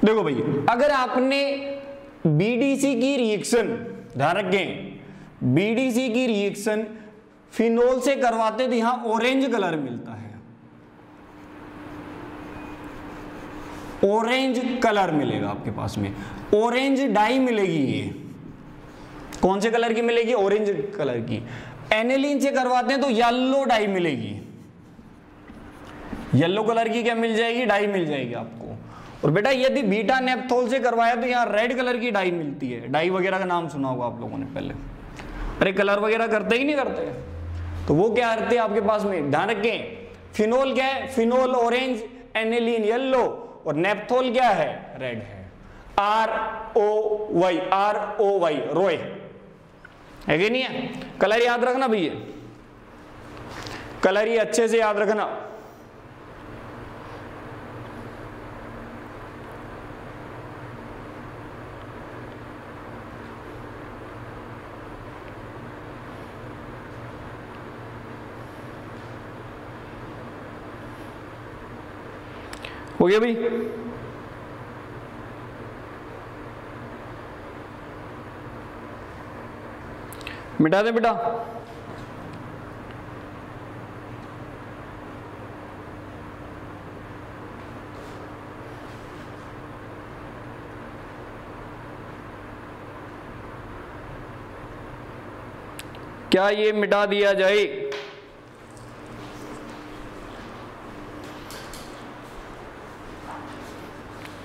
A: देखो भाई, अगर आपने बीडीसी की रिएक्शन, ध्यान रखें, बीडीसी की रिएक्शन फिनोल से करवाते तो यहां ऑरेंज कलर मिलता है, ऑरेंज कलर मिलेगा आपके पास में, ऑरेंज डाई मिलेगी। ये कौन से कलर की मिलेगी, ऑरेंज कलर की। एनिलीन से करवाते हैं तो येलो डाई मिलेगी, येलो कलर की क्या मिल जाएगी, डाई मिल जाएगी आपको। और बेटा यदि बीटा नेप्थोल से करवाया तो यहाँ रेड कलर की डाई मिलती है। डाई वगैरह का नाम सुना होगा आप लोगों ने पहले, अरे कलर वगैरह करते ही नहीं करते, तो वो क्या करते हैं आपके पास में, ध्यान रखें, फिनोल क्या है, फिनोल ऑरेंज, एनिलीन येलो, और नेप्थोल क्या है, रेड है, ROY, ROY, रोय है कि नहीं है। कलर याद रखना भैया, कलर ही अच्छे से याद रखना। हो गया भाई? मिटा दे बेटा। क्या ये मिटा दिया जाए?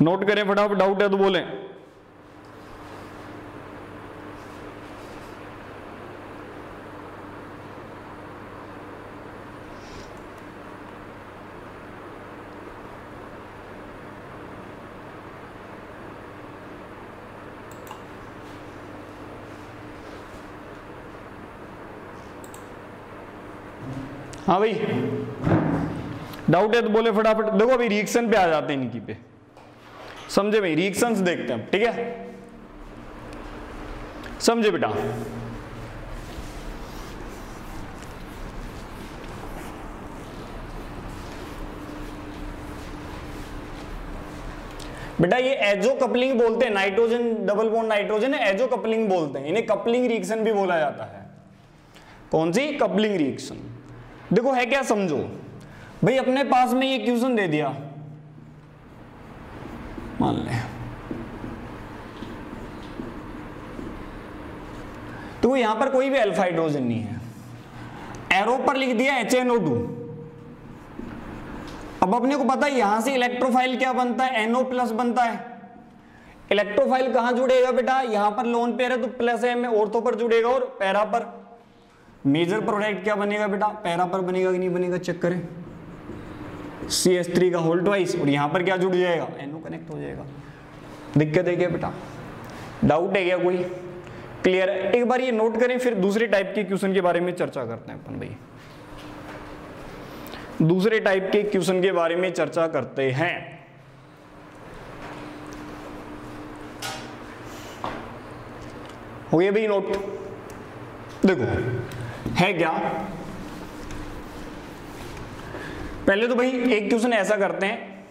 A: नोट करें फटाफट, डाउट है तो बोलें। हाँ भाई, डाउट है तो बोले फटाफट। देखो अभी रिएक्शन पे आ जाते हैं इनकी पे, समझे भाई? रिएक्शंस देखते हैं, ठीक है? समझे बेटा? बेटा ये एजो कपलिंग बोलते हैं, नाइट्रोजन डबल बॉन्ड नाइट्रोजन है, एजो कपलिंग बोलते हैं इन्हें। कपलिंग रिएक्शन भी बोला जाता है। कौन सी? Coupling reaction. देखो है क्या, समझो भाई, अपने पास में ये क्वेश्चन दे दिया, मान ले, तो यहां पर कोई भी अल्फा हाइड्रोजन नहीं है, एरो पर लिख दिया HNO2। अब अपने को पता है यहां से इलेक्ट्रोफाइल क्या बनता है, NO+ बनता है। इलेक्ट्रोफाइल कहां जुड़ेगा बेटा? यहां पर लोन पेयर है तो प्लस है में ऑर्थो पर जुड़ेगा, और पैरा पर। मेजर प्रोडक्ट क्या बनेगा बेटा? पैरा पर बनेगा कि नहीं बनेगा, चेक करें। CH3 का होल ट्वाइस, और यहां पर क्या जुड़ जाएगा? NO कनेक्ट हो जाएगा। दिक्कत है क्या बेटा? डाउट है क्या कोई? क्लियर है? एक बार ये नोट करें, फिर दूसरे टाइप के क्वेश्चन के बारे में चर्चा करते हैं अपन भाई। दूसरे टाइप के क्वेश्चन के बारे में चर्चा करते हैं। हो गया भाई नोट? देखो है क्या, पहले तो भाई एक क्वेश्चन ऐसा करते हैं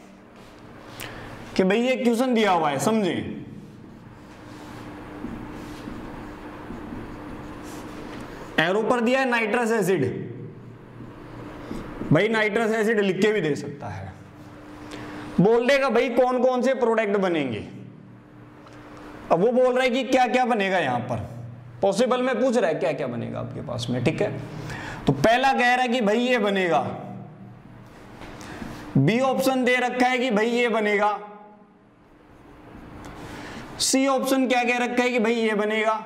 A: कि भाई ये क्वेश्चन दिया हुआ है, समझे? एरो पर दिया है नाइट्रस एसिड, भाई नाइट्रस एसिड लिख के भी दे सकता है। बोल देगा भाई कौन कौन से प्रोडक्ट बनेंगे। अब वो बोल रहा है कि क्या क्या बनेगा, यहां पर पॉसिबल में पूछ रहा है क्या क्या बनेगा आपके पास में, ठीक है? तो पहला कह रहा है कि भाई ये बनेगा, बी ऑप्शन दे रखा है कि भाई ये बनेगा, सी ऑप्शन क्या कह रखा है कि भाई ये बनेगा,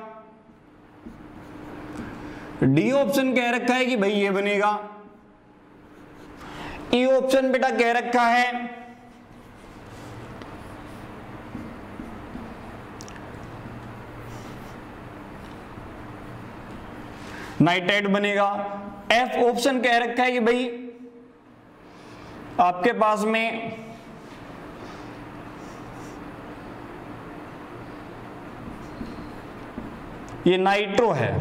A: डी ऑप्शन कह रखा है कि भाई ये बनेगा, ई ऑप्शन बेटा कह रखा है नाइट्राइट बनेगा, एफ ऑप्शन कह रखा है कि भाई आपके पास में ये नाइट्रो है,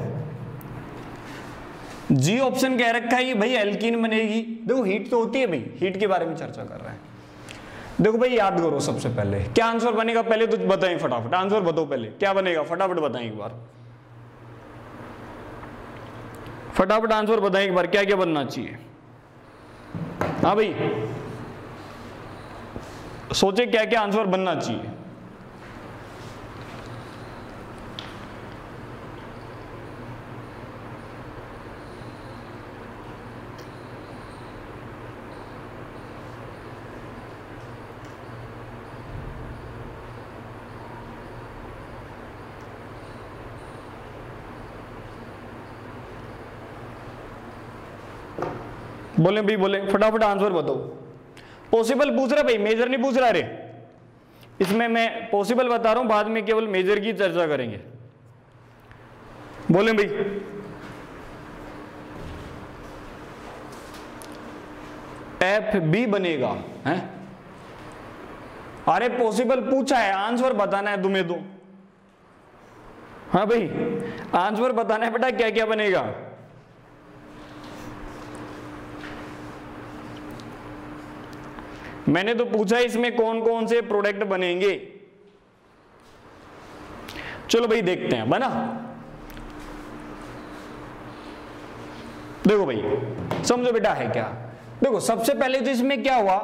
A: जी ऑप्शन कह रखा है कि भाई एल्कीन बनेगी। देखो हीट तो होती है भाई, हीट के बारे में चर्चा कर रहे हैं। देखो भाई याद करो, सबसे पहले क्या आंसर बनेगा पहले तो बताएं, फटाफट आंसर बताओ पहले क्या बनेगा, फटाफट बताएं एक बार, फटाफट आंसर बताएं एक बार, क्या क्या बनना चाहिए। हाँ भाई सोचे क्या क्या आंसर बनना चाहिए। बोले भाई, बोले फटाफट आंसर बताओ। पॉसिबल पूछ रहा भाई, मेजर नहीं पूछ रहा रे, इसमें मैं पॉसिबल बता रहा हूं, बाद में केवल मेजर की चर्चा करेंगे। बोले भाई FB बनेगा है? अरे पॉसिबल पूछा है, आंसर बताना है तुम्हें तो। हाँ भाई आंसर बताना है बेटा, क्या क्या बनेगा। मैंने तो पूछा इसमें कौन कौन से प्रोडक्ट बनेंगे। चलो भाई देखते हैं, बना। देखो भाई समझो बेटा है क्या। देखो सबसे पहले तो इसमें क्या हुआ,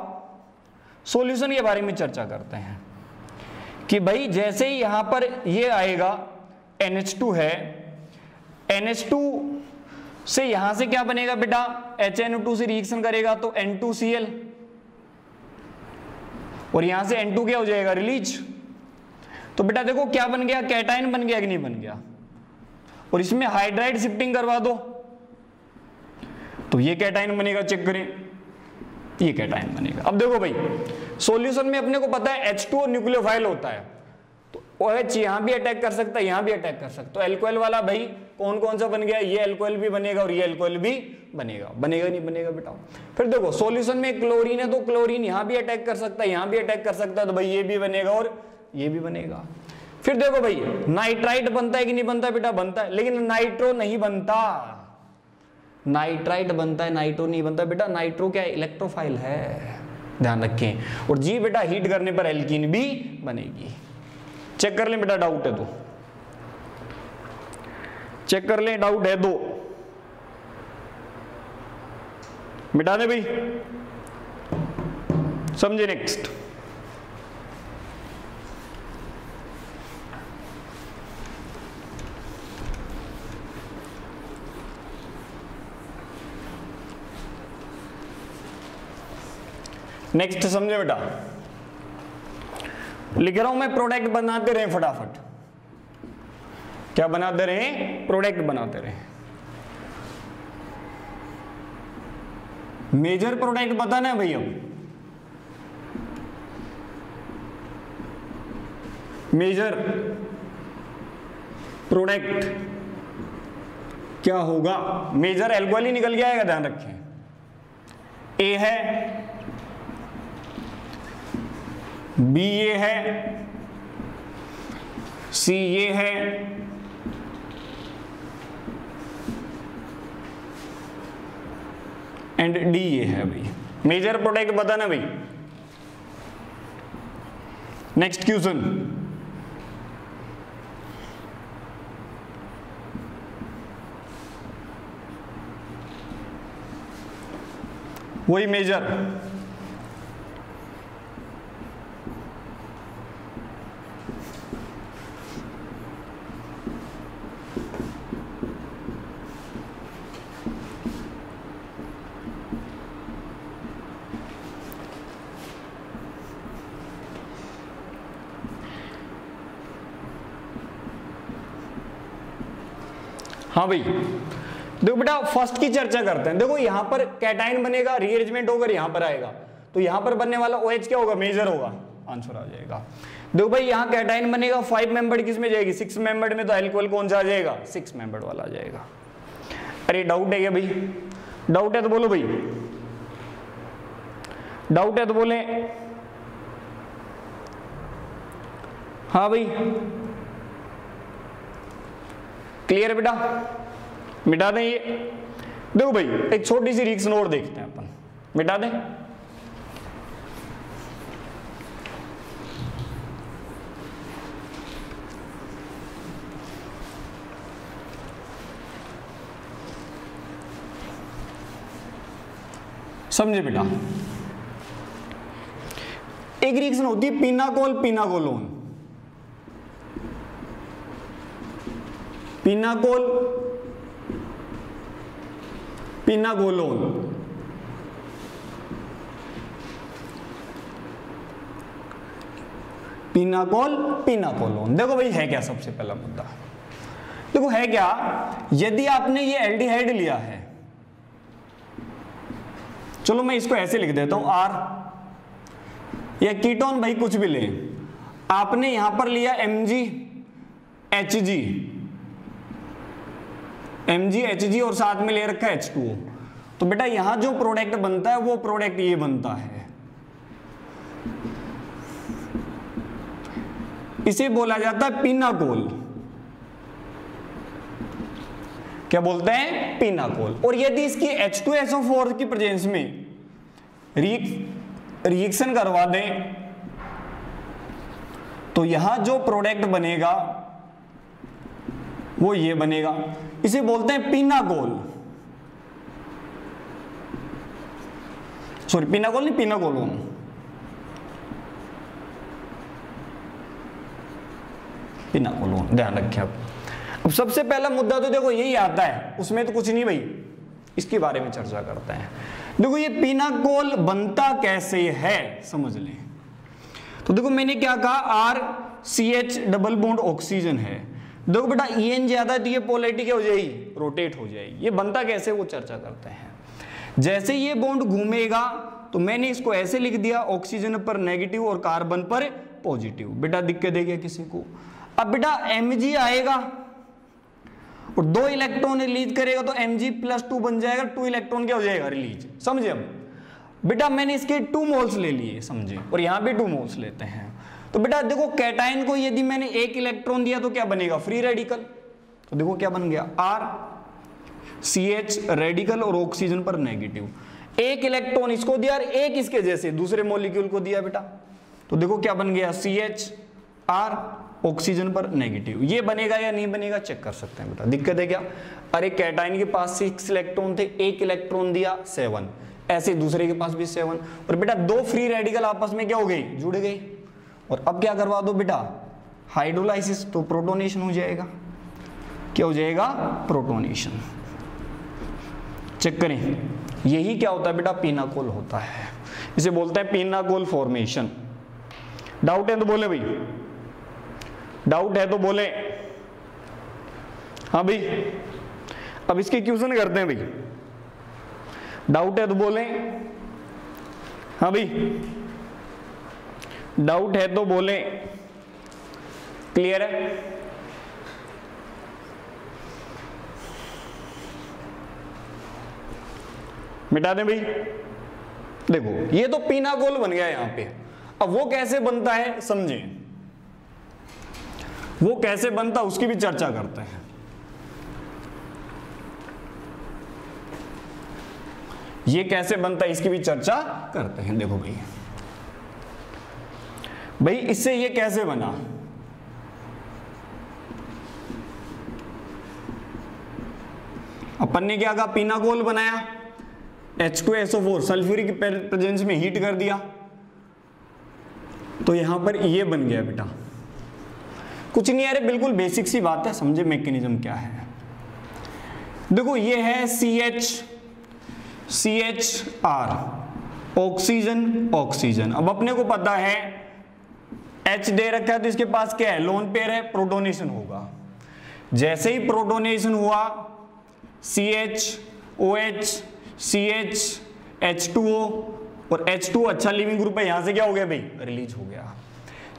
A: सॉल्यूशन के बारे में चर्चा करते हैं कि भाई जैसे ही यहां पर ये आएगा NH2 है, NH2 से यहां से क्या बनेगा बेटा, HNO2 से रिएक्शन करेगा तो N2Cl, और यहां से N2 क्या हो जाएगा, रिलीज। तो बेटा देखो क्या बन गया, कैटायन बन गया कि नहीं बन गया। और इसमें हाइड्राइड शिफ्टिंग करवा दो तो ये कैटायन बनेगा, चेक करें ये कैटायन बनेगा। अब देखो भाई सॉल्यूशन में अपने को पता है H2 न्यूक्लियोफाइल होता है, तो OH यहां भी अटैक कर सकता है, यहां भी अटैक कर सकता है। तो एल्कोहल वाला भाई कौन कौन सा बन गया, ये एल्कोहल भी बनेगा और ये एल्कोहल भी बनेगा। बनेगा नहीं बनेगा बेटा। फिर देखो सॉल्यूशन में क्लोरीन है तो क्लोरीन यहां भी अटैक कर सकता है, यहां भी अटैक कर सकता है, तो भाई ये भी बनेगा और ये भी बनेगा। फिर देखो भाई नाइट्राइट बनता है कि नहीं बनता बेटा, बनता है, लेकिन नाइट्रो नहीं बनता। नाइट्राइट बनता है, नाइट्रो नहीं बनता बेटा। नाइट्रो क्या है, इलेक्ट्रोफाइल है, ध्यान रखें। और जी बेटा हीट करने पर एल्कीन भी बनेगी। चेक कर लें बेटा, डाउट है तो चेक कर लें, डाउट है तो मिटा दे भाई, समझे। नेक्स्ट नेक्स्ट समझे बेटा, लिख रहा हूं मैं, प्रोडक्ट बनाते रहे फटाफट। क्या बनाते रहे, प्रोडक्ट बनाते रहे। मेजर प्रोडक्ट बताना है भैया, मेजर प्रोडक्ट क्या होगा। मेजर एल्कोहल ही निकल गया आएगा, ध्यान रखें। ए है, बी ये है, सी ये है, एंड डी ये है भाई। मेजर प्रोडक्ट बताना भाई। नेक्स्ट क्वेश्चन, वही मेजर। हाँ भाई देखो बेटा फर्स्ट की चर्चा करते हैं। देखो यहां पर कैटायन बनेगा, रीअरेंजमेंट होकर यहां पर आएगा, तो यहां पर बनने वाला OH क्या होगा, मेजर होगा, आंसर आ जाएगा। देखो भाई यहां कैटायन बनेगा, 5 मेंबर्ड किस में जाएगी, 6 मेंबर्ड में, तो एल्कोहल कौन सा आ जाएगा, 6 मेंबर्ड वाला आ जाएगा। अरे डाउट है क्या भाई, डाउट है तो बोलो भाई, डाउट है तो बोले। हाँ भाई क्लियर बेटा, मिटा दें ये। देखो भाई एक छोटी सी रिएक्शन और देखते हैं अपन, मिटा दें। समझे बेटा, एक रिएक्शन होती है pinacol pinacolone. Pinacol pinacolone, pinacol pinacolone. देखो भाई है क्या, सबसे पहला मुद्दा देखो है क्या, यदि आपने ये एल्डिहाइड लिया है, चलो मैं इसको ऐसे लिख देता हूं R, या कीटोन भाई कुछ भी ले, आपने यहां पर लिया MgHg और साथ में ले रखा है H2O, तो बेटा यहां जो प्रोडक्ट बनता है वो प्रोडक्ट ये बनता है, इसे बोला जाता है पिनाकोल। क्या बोलते हैं, पिनाकोल। और यदि इसकी H2SO4 की प्रेजेंस में रिएक्शन करवा दें तो यहां जो प्रोडक्ट बनेगा वो ये बनेगा, इसे बोलते हैं पिनाकोल। सॉरी पिनाकोल नहीं, पिनाकोलोन। पिनाकोलोन ध्यान रखें। अब सबसे पहला मुद्दा तो देखो यही आता है, उसमें तो कुछ नहीं भाई, इसके बारे में चर्चा करते हैं। देखो ये पिनाकोल बनता कैसे है समझ लें। तो देखो मैंने क्या कहा, RCH डबल बॉन्ड ऑक्सीजन है। देखो बेटा EN ज्यादा तो ये पोलैरिटी क्या हो जाएगी, रोटेट हो जाएगी। ये बनता कैसे वो चर्चा करते हैं। जैसे ये बॉन्ड घूमेगा तो मैंने इसको ऐसे लिख दिया, ऑक्सीजन पर नेगेटिव और कार्बन पर पॉजिटिव। बेटा दिक्कत है क्या किसी को? अब बेटा Mg आएगा और 2 इलेक्ट्रॉन रिलीज करेगा तो Mg+2 बन जाएगा, 2 इलेक्ट्रॉन क्या हो जाएगा रिलीज। समझे? अब बेटा मैंने इसके 2 मोल्स ले लिए, समझे, और यहां भी 2 मोल्स लेते हैं। तो बेटा देखो कैटायन को यदि मैंने 1 इलेक्ट्रॉन दिया तो क्या बनेगा, फ्री रेडिकल। तो देखो क्या बन गया, RCH रेडिकल और ऑक्सीजन पर नेगेटिव। 1 इलेक्ट्रॉन इसको दिया और 1 इसके जैसे दूसरे मॉलिक्यूल को दिया बेटा, तो देखो क्या बन गया, CHR ऑक्सीजन पर नेगेटिव। ये बनेगा या नहीं बनेगा चेक कर सकते हैं बेटा। दिक्कत है क्या? अरे कैटायन के पास 6 इलेक्ट्रॉन थे, 1 इलेक्ट्रॉन दिया 7, ऐसे दूसरे के पास भी 7, और बेटा 2 फ्री रेडिकल आपस में क्या हो गई, जुड़ गई। और अब क्या करवा दो बेटा, हाइड्रोलाइसिस, तो प्रोटोनेशन हो जाएगा। क्या हो जाएगा, प्रोटोनेशन। चेक करें, यही क्या होता है बेटा, पिनाकोल होता है। इसे बोलते हैं पिनाकोल फॉर्मेशन। डाउट है तो बोले भाई, डाउट है तो बोले। हाँ भाई, अब इसके क्वेश्चन करते हैं भाई। डाउट है तो बोले। हाँ भाई, डाउट है तो बोले। क्लियर है? मिटा दें भाई। देखो ये तो पिनाकोल बन गया यहां पे। अब वो कैसे बनता है समझें, वो कैसे बनता उसकी भी चर्चा करते हैं। ये कैसे बनता है इसकी भी चर्चा करते हैं। देखो भाई, भाई इससे ये कैसे बना, अपन ने क्या कहा, पिनाकोल बनाया, H2SO4 सल्फ्यूरिक प्रेजेंस में हीट कर दिया, तो यहां पर ये बन गया बेटा। कुछ नहीं, अरे बिल्कुल बेसिक सी बात है, समझे मैकेनिज्म क्या है। देखो ये है CHR ऑक्सीजन ऑक्सीजन। अब अपने को पता है H दे रखा है तो इसके पास क्या है, लोन पेयर है, प्रोटोनेशन होगा। जैसे ही प्रोटोनेशन हुआ CHOH CH H2O और H2 अच्छा लिविंग ग्रुप है, यहां से क्या हो गया भाई, रिलीज हो गया।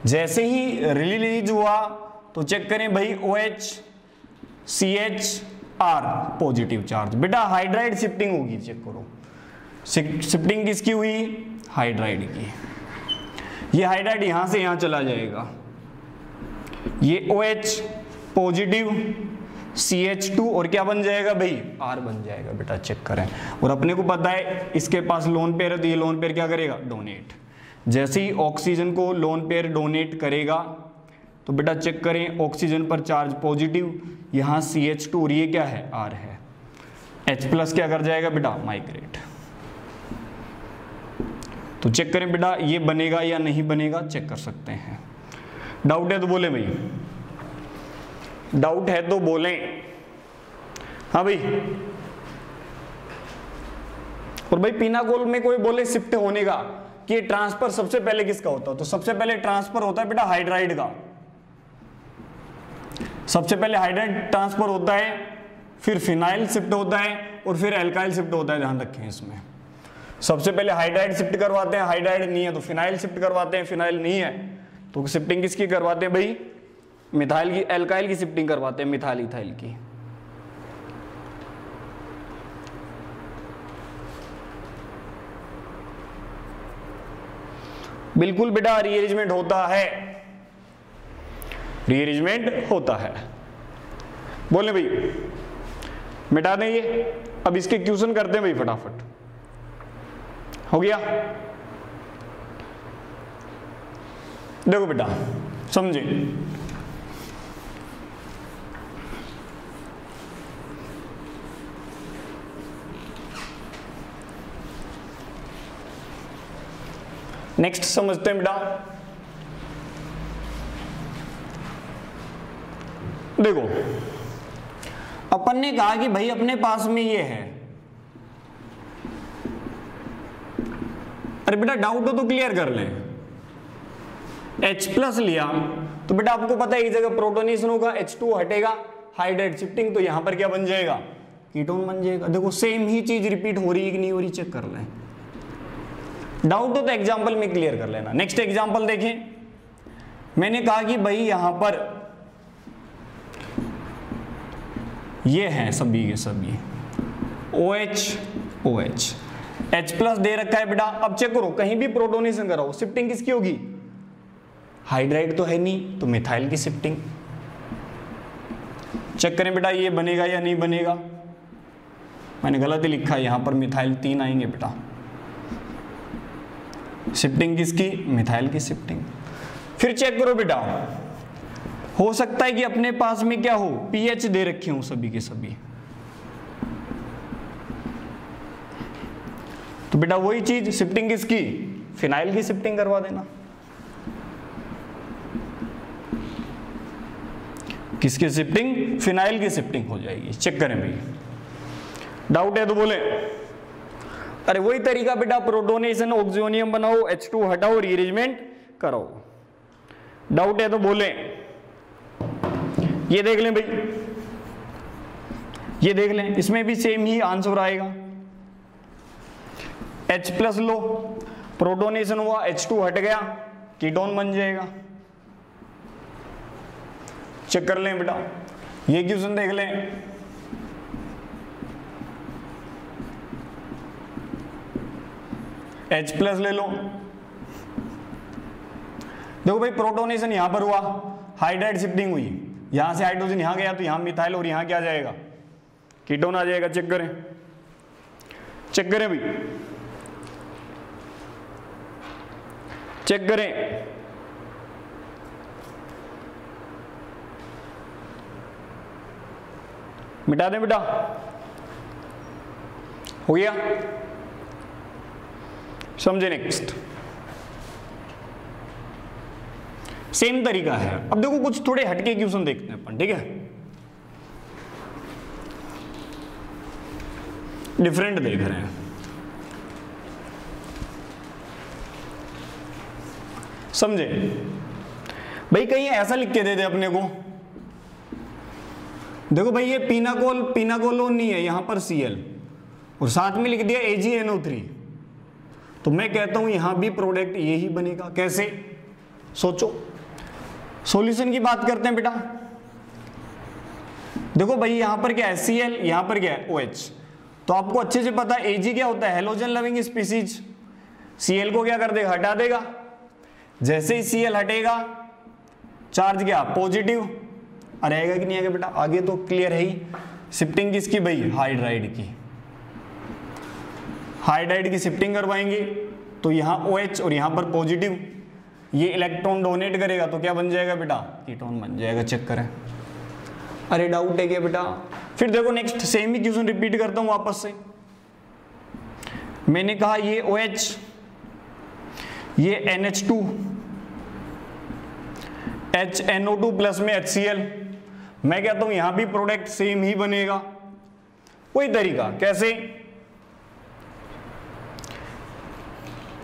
A: जैसे ही रिलीज हुआ तो चेक करें भाई, OH CHR पॉजिटिव चार्ज। बेटा हाइड्राइड शिफ्टिंग होगी, चेक करो शिफ्टिंग किसकी हुई, हाइड्राइड की। ये हाइड्राइड यहां से यहां चला जाएगा, ये OH पॉजिटिव CH2 और क्या बन जाएगा भाई, R बन जाएगा बेटा। चेक करें, और अपने को पता है इसके पास लोन पेयर है तो ये लोन पेयर क्या करेगा, डोनेट। जैसे ही ऑक्सीजन को लोन पेयर डोनेट करेगा तो बेटा चेक करें, ऑक्सीजन पर चार्ज पॉजिटिव, यहाँ CH2 और ये क्या है, R है। H+ क्या कर जाएगा बेटा, माइग्रेट। तो चेक करें बेटा, ये बनेगा या नहीं बनेगा चेक कर सकते हैं। डाउट है तो बोले भाई, डाउट है तो बोले। हाँ भाई, और भाई पिनाकोल में कोई बोले शिफ्ट होने का कि ट्रांसफर सबसे पहले किसका होता है, तो सबसे पहले ट्रांसफर होता है बेटा हाइड्राइड का। सबसे पहले हाइड्राइड ट्रांसफर होता है, फिर फिनाइल शिफ्ट होता है और फिर एल्काइल शिफ्ट होता है। ध्यान रखें इसमें, सबसे पहले हाइड्राइड शिफ्ट करवाते हैं, हाइड्राइड नहीं है तो फिनाइल शिफ्ट करवाते हैं, फिनाइल नहीं है तो शिफ्टिंग किसकी करवाते हैं भाई, मिथाइल की, एल्काइल की शिफ्टिंग करवाते हैं, मिथाइल इथाइल की। बिल्कुल बेटा रीअरेंजमेंट होता है, रीअरेंजमेंट होता है। बोले भाई, मिटा दें ये। अब इसके क्वेश्चन करते हैं भाई फटाफट। हो गया, देखो बेटा समझे, नेक्स्ट समझते हैं बेटा। देखो अपन ने कहा कि भाई अपने पास में ये है, अरे बेटा डाउट हो तो क्लियर कर लें। H प्लस लिया तो बेटा आपको पता है एक जगह प्रोटोनेशन होगा, H2 हटेगा, हाइड्राइड शिफ्टिंग, तो यहां पर क्या बन जाएगा, कीटोन बन जाएगा। देखो सेम ही चीज रिपीट हो रही है कि नहीं हो रही, चेक कर लें। डाउट हो तो एग्जांपल में क्लियर कर लेना। नेक्स्ट एग्जांपल देखें, मैंने कहा कि भाई यहां पर ये हैं सभी के सभी OH OH, H प्लस दे रखा है बेटा। अब चेक करो कहीं भी प्रोटोनेशन कराओ, शिफ्टिंग किसकी होगी, हाइड्राइड तो है नहीं, तो मिथाइल की शिफ्टिंग। चेक करें बेटा ये बनेगा या नहीं बनेगा, मैंने गलत ही लिखा है यहां पर, मिथाइल 3 आएंगे बेटा। शिफ्टिंग किसकी, मिथाइल की शिफ्टिंग। फिर चेक करो बेटा, हो सकता है कि अपने पास में क्या हो, पीएच दे रखे हो सभी के सभी, तो बेटा वही चीज शिफ्टिंग किसकी, फिनाइल की शिफ्टिंग करवा देना। किसकी शिफ्टिंग, फिनाइल की शिफ्टिंग हो जाएगी। चेक करें भाई, डाउट है तो बोले। अरे वही तरीका बेटा, प्रोटोनेशन ऑक्सियोनियम बनाओ, H2 हटाओ, रीअरेंजमेंट कराओ। डाउट है तो बोले। ये देख लें भाई, ये देख लें, इसमें भी सेम ही आंसर आएगा। H प्लस लो, प्रोटोनेशन हुआ, H2 हट गया, कीटोन बन जाएगा। चेक कर लें बेटा, ये क्वेश्चन देख लें। H प्लस ले लो, देखो भाई प्रोटोनेशन यहां पर हुआ, हाइड्राइड शिफ्टिंग हुई, यहां से हाइड्रोजन यहां गया तो यहां मिथाइल और यहां क्या जाएगा, कीटोन आ जाएगा। चेक करें, चेक करें भाई, चेक करें। मिटा दें बेटा, हो गया, समझे। नेक्स्ट सेम तरीका है। अब देखो कुछ थोड़े हटके क्वेश्चन देखते हैं अपन, ठीक है, डिफरेंट देख रहे हैं। समझे भाई, कहीं ऐसा लिख के दे दे अपने को, देखो भाई ये पिनाकोलोन नहीं है, यहां पर Cl और साथ में लिख दिया AgNO3, तो मैं कहता हूं यहां भी प्रोडक्ट यही बनेगा। कैसे, सोचो। सॉल्यूशन की बात करते हैं बेटा, देखो भाई यहां पर क्या है Cl, यहां पर क्या है OH, तो आपको अच्छे से पता है Ag क्या होता है, हेलोजन लविंग स्पीसीज। Cl को क्या कर देगा, हटा देगा। जैसे ही Cl हटेगा, चार्ज क्या, पॉजिटिव रहेगा कि नहीं आएगा बेटा, आगे तो क्लियर है ही। शिफ्टिंग किसकी भाई, हाइड्राइड की, हाइड्राइड की शिफ्टिंग करवाएंगे, तो यहां OH और यहां पर पॉजिटिव, ये इलेक्ट्रॉन डोनेट करेगा तो क्या बन जाएगा बेटा, कीटोन बन जाएगा। चेक करें। अरे डाउट है क्या बेटा। फिर देखो नेक्स्ट सेम ही क्वेश्चन रिपीट करता हूं वापस से। मैंने कहा ये OH, ये NH2, HNO2 प्लस में HCl, मैं कहता हूं यहां भी प्रोडक्ट सेम ही बनेगा। वही तरीका, कैसे,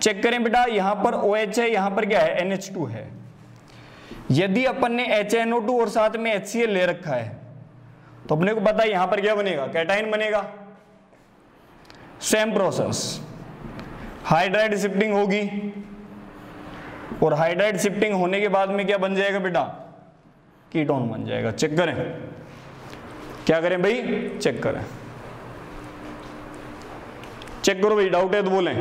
A: चेक करें बेटा, यहां पर OH है, यहां पर क्या है, NH2 है। यदि अपन ने HNO2 और साथ में HCl ले रखा है तो अपने को पता है यहां पर क्या बनेगा, कैटाइन बनेगा। सेम प्रोसेस, हाइड्राइड शिफ्टिंग होगी और हाइड्राइड शिफ्टिंग होने के बाद में क्या बन जाएगा बेटा, कीटोन बन जाएगा। चेक करें, क्या करें भाई, चेक करें, चेक करो भाई, डाउट है तो बोलें।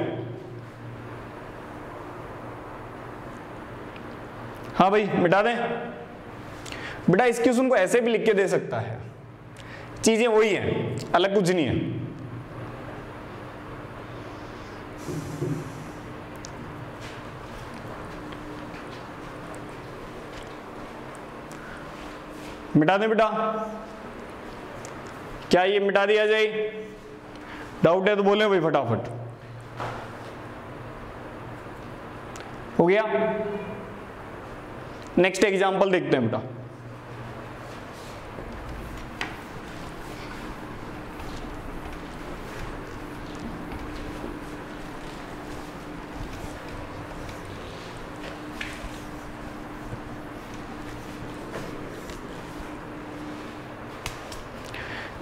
A: हाँ भाई मिटा दें बेटा। इस क्वेश्चन को ऐसे भी लिख के दे सकता है, चीजें वही हैं, अलग कुछ नहीं है। मिटा दें बेटा, क्या ये मिटा दिया जाए? डाउट है तो बोले भाई फटाफट। हो गया? नेक्स्ट एग्जांपल देखते हैं बेटा।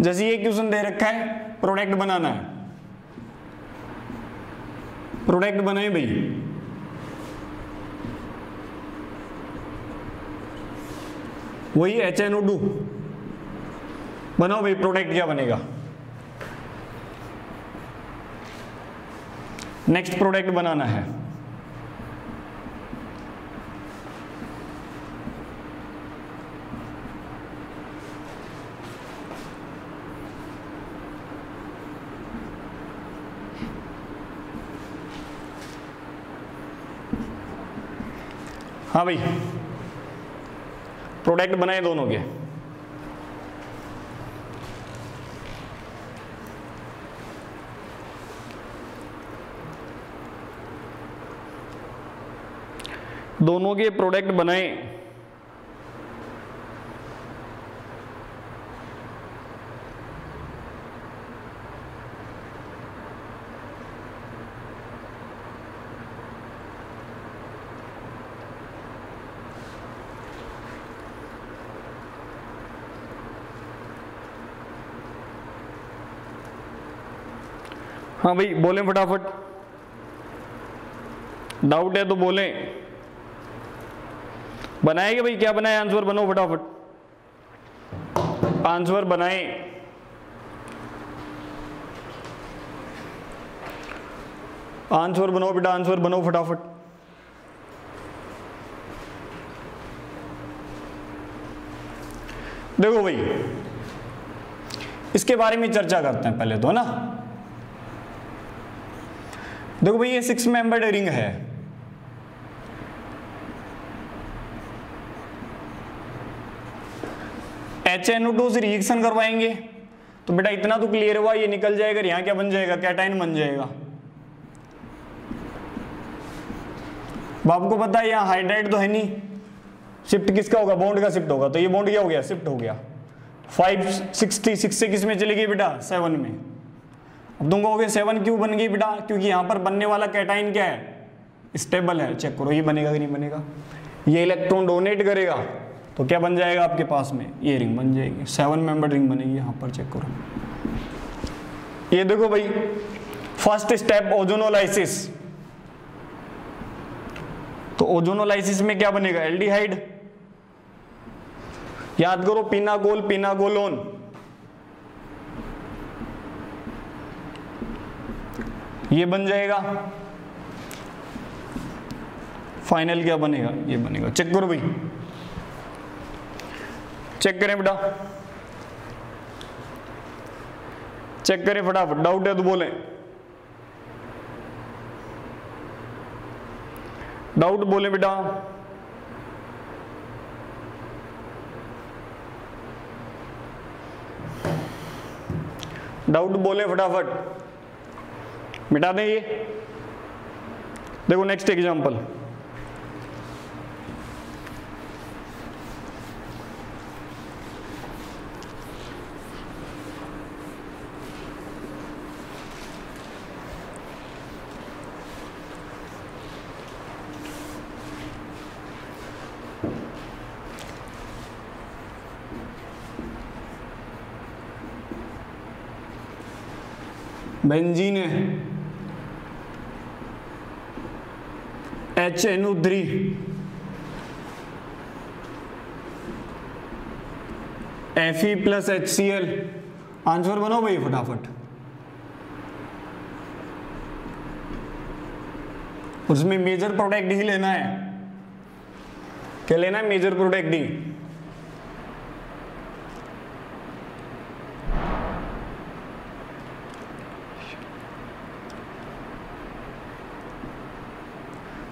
A: जैसे ये क्वेश्चन दे रखा है, प्रोडक्ट बनाना है, प्रोडक्ट बनाए भाई। वही HNO2 बनाओ भाई, प्रोडक्ट क्या बनेगा? नेक्स्ट प्रोडक्ट बनाना है। हाँ भाई, प्रोडक्ट बनाए दोनों के। दोनों के प्रोडक्ट बनाए। हाँ भाई बोलें फटाफट, डाउट है तो बोलें। बनाएंगे भाई, क्या बनाए? आंसर बनाओ फटाफट, आंसर बनाए। आंसर बनाओ बेटा, आंसर बनाओ फटाफट। देखो भाई, इसके बारे में चर्चा करते हैं पहले तो, है ना। देखो भाई, ये 6 मेंबर्ड रिंग है। HNO2 से रिएक्शन करवाएंगे तो बेटा इतना तो क्लियर हुआ, ये निकल जाएगा, यहां क्या बन जाएगा? कैटाइन बन जाएगा। अब आपको पता है यहां हाइड्राइड तो है नहीं, शिफ्ट किसका होगा? बॉन्ड का शिफ्ट होगा। तो ये बॉन्ड क्या हो गया? शिफ्ट हो गया। 566 से किस में चली गई बेटा? 7 में। अब तुम कहोगे 7 क्यों बन गई बेटा? क्योंकि यहां पर बनने वाला कैटाइन क्या है? स्टेबल है। चेक करो ये बनेगा कि नहीं बनेगा। ये इलेक्ट्रॉन डोनेट करेगा तो क्या बन जाएगा आपके पास में? ये रिंग बन जाएगी, 7 मेंबर रिंग बनेगी। यहां पर चेक करो, ये देखो भाई, फर्स्ट स्टेप ओजोनोलाइसिस। तो ओजोनोलाइसिस में क्या बनेगा? एल्डिहाइड। याद करो, पिनाकोल, पिनाकोलोन। ये बन जाएगा। फाइनल क्या बनेगा? ये बनेगा। चेक करो भाई, चेक करें बेटा, चेक करें फटाफट। डाउट है तो बोले, डाउट बोले बेटा। डाउट बोले फटाफट, मिटा दें ये। देखो नेक्स्ट एग्जांपल। बेंजीन है, HNO3, Fe plus HCl। Answer बनाओ भाई फटाफट। उसमें मेजर प्रोडक्ट ही लेना है। क्या लेना है? मेजर प्रोडक्ट ही।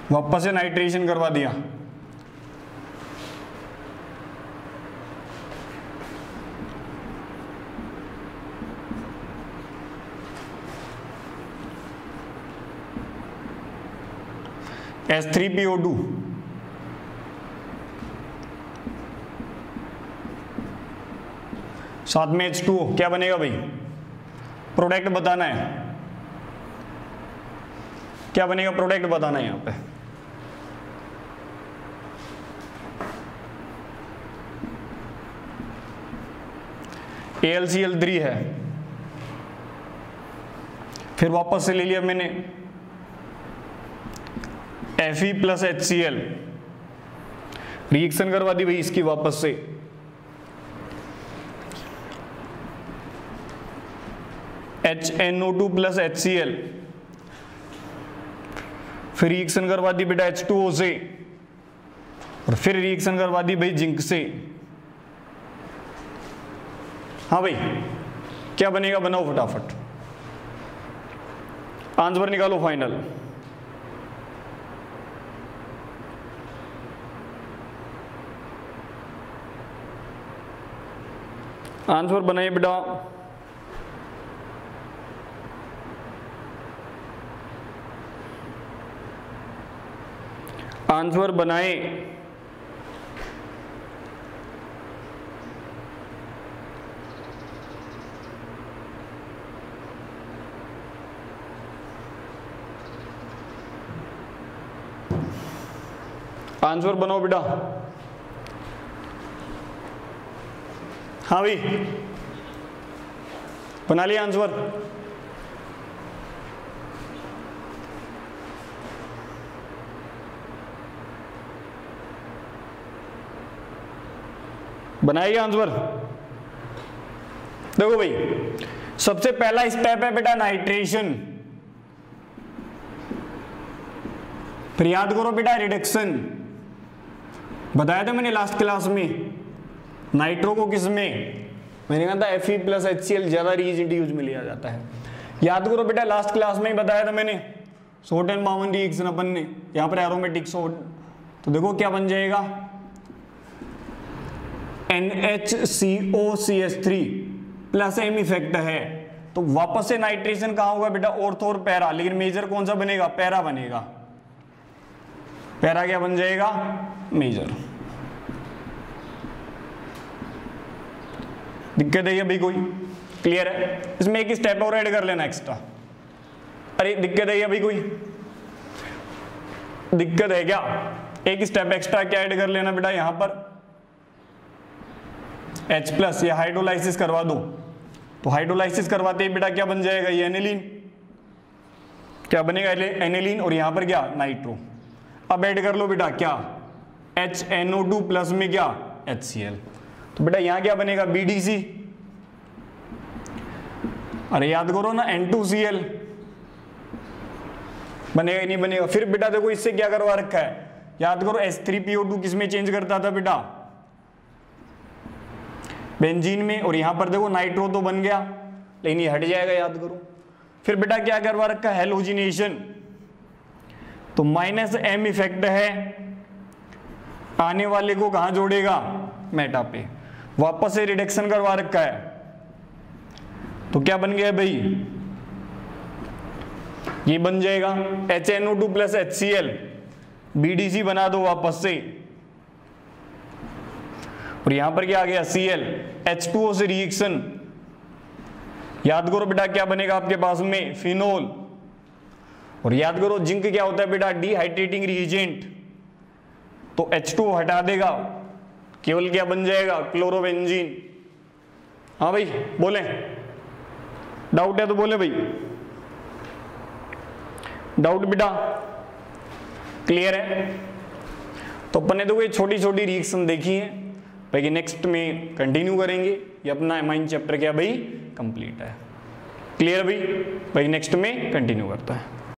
A: वापस से नाइट्रेशन करवा दिया। H3PO2 साथ में H2O, क्या बनेगा भाई? प्रोडक्ट बताना है, क्या बनेगा? प्रोडक्ट बताना है यहां पे। AlCl3 है, फिर वापस से ले लिया मैंने Fe प्लस HCl, रिएक्शन करवा दी भाई इसकी वापस से, HNO2 प्लस HCl, फिर रिएक्शन करवा दी बेटा H2O से, और फिर रिएक्शन करवा दी भाई जिंक से। हाँ भाई, क्या बनेगा? बनाओ फटाफट, आंसर निकालो फाइनल। आंसर बनाइए बेटा। आंसर बनाए। आंसर बनाओ बेटा। हाँ भाई, बना लिया आंसर? बनाइए आंसर। देखो भाई, सबसे पहला स्टेप है बेटा नाइट्रेशन, फिर याद करो बेटा रिडक्शन। बताया था मैंने लास्ट क्लास में, नाइट्रो को किस में? मैंने कहा था Fe प्लस HCl ज्यादा रीएजेंट यूज में लिया जाता है। याद करो बेटा, लास्ट क्लास में ही बताया था मैंने, सोट एंड बावन रिएक्शन अपन ने, यहाँ पर एरोमेटिक सोट। तो देखो क्या बन जाएगा, NHCOCH3 प्लस M इफेक्ट है, तो वापस से नाइट्रेशन कहाँ होगा बेटा? ऑर्थो और पैरा, लेकिन मेजर कौन सा बनेगा? पैरा बनेगा। पैरा क्या बन जाएगा? मेजर। दिक्कत है भाई कोई? क्लियर है? इसमें एक स्टेप और ऐड कर लेना एक्स्ट्रा। अरे दिक्कत है भाई कोई? दिक्कत है क्या? एक स्टेप एक्स्ट्रा क्या ऐड कर लेना बेटा यहां पर, H प्लस या हाइड्रोलाइसिस करवा दो। तो हाइड्रोलाइसिस करवाते ही बेटा क्या बन जाएगा? ये एनिलीन। क्या बनेगा? एनिलीन, और यहां पर क्या? नाइट्रो। अब ऐड कर लो बेटा क्या? HNO2 प्लस में क्या? HCl। तो बेटा यहां क्या बनेगा? BDC। अरे याद करो ना, N2Cl बनेगा ही नहीं बनेगा। फिर बेटा देखो इससे क्या करवा रखा है, याद करो H3PO2 किस में चेंज करता था बेटा? बेंजीन में। और यहां पर देखो नाइट्रो तो बन गया, लेकिन ये हट जाएगा, याद करो। फिर बेटा क्या करवा रखा है? हेलोजिनेशन। तो -M इफेक्ट है, आने वाले को कहां जोड़ेगा? मेटा पे। वापस से रिडक्शन करवा रखा है, तो क्या बन गया भाई? ये बन जाएगा HNO2 प्लस HCl, BDC बना दो वापस से। और यहां पर क्या आ गया? Cl, H2O से रिएक्शन। याद करो बेटा क्या बनेगा आपके पास में? फिनोल। और याद करो जिंक क्या होता है बेटा? Dehydrating reagent. तो H2O हटा देगा, केवल क्या बन जाएगा? क्लोरोबेंजीन। हाँ भाई बोले, डाउट है तो बोले भाई। डाउट बेटा? क्लियर है? तो अपन ने तो कोई छोटी छोटी रिएक्शन देखी है, बाकी नेक्स्ट में कंटिन्यू करेंगे। ये अपना एमाइन चैप्टर क्या भाई? कंप्लीट है। क्लियर भाई? भाई नेक्स्ट में कंटिन्यू करता है।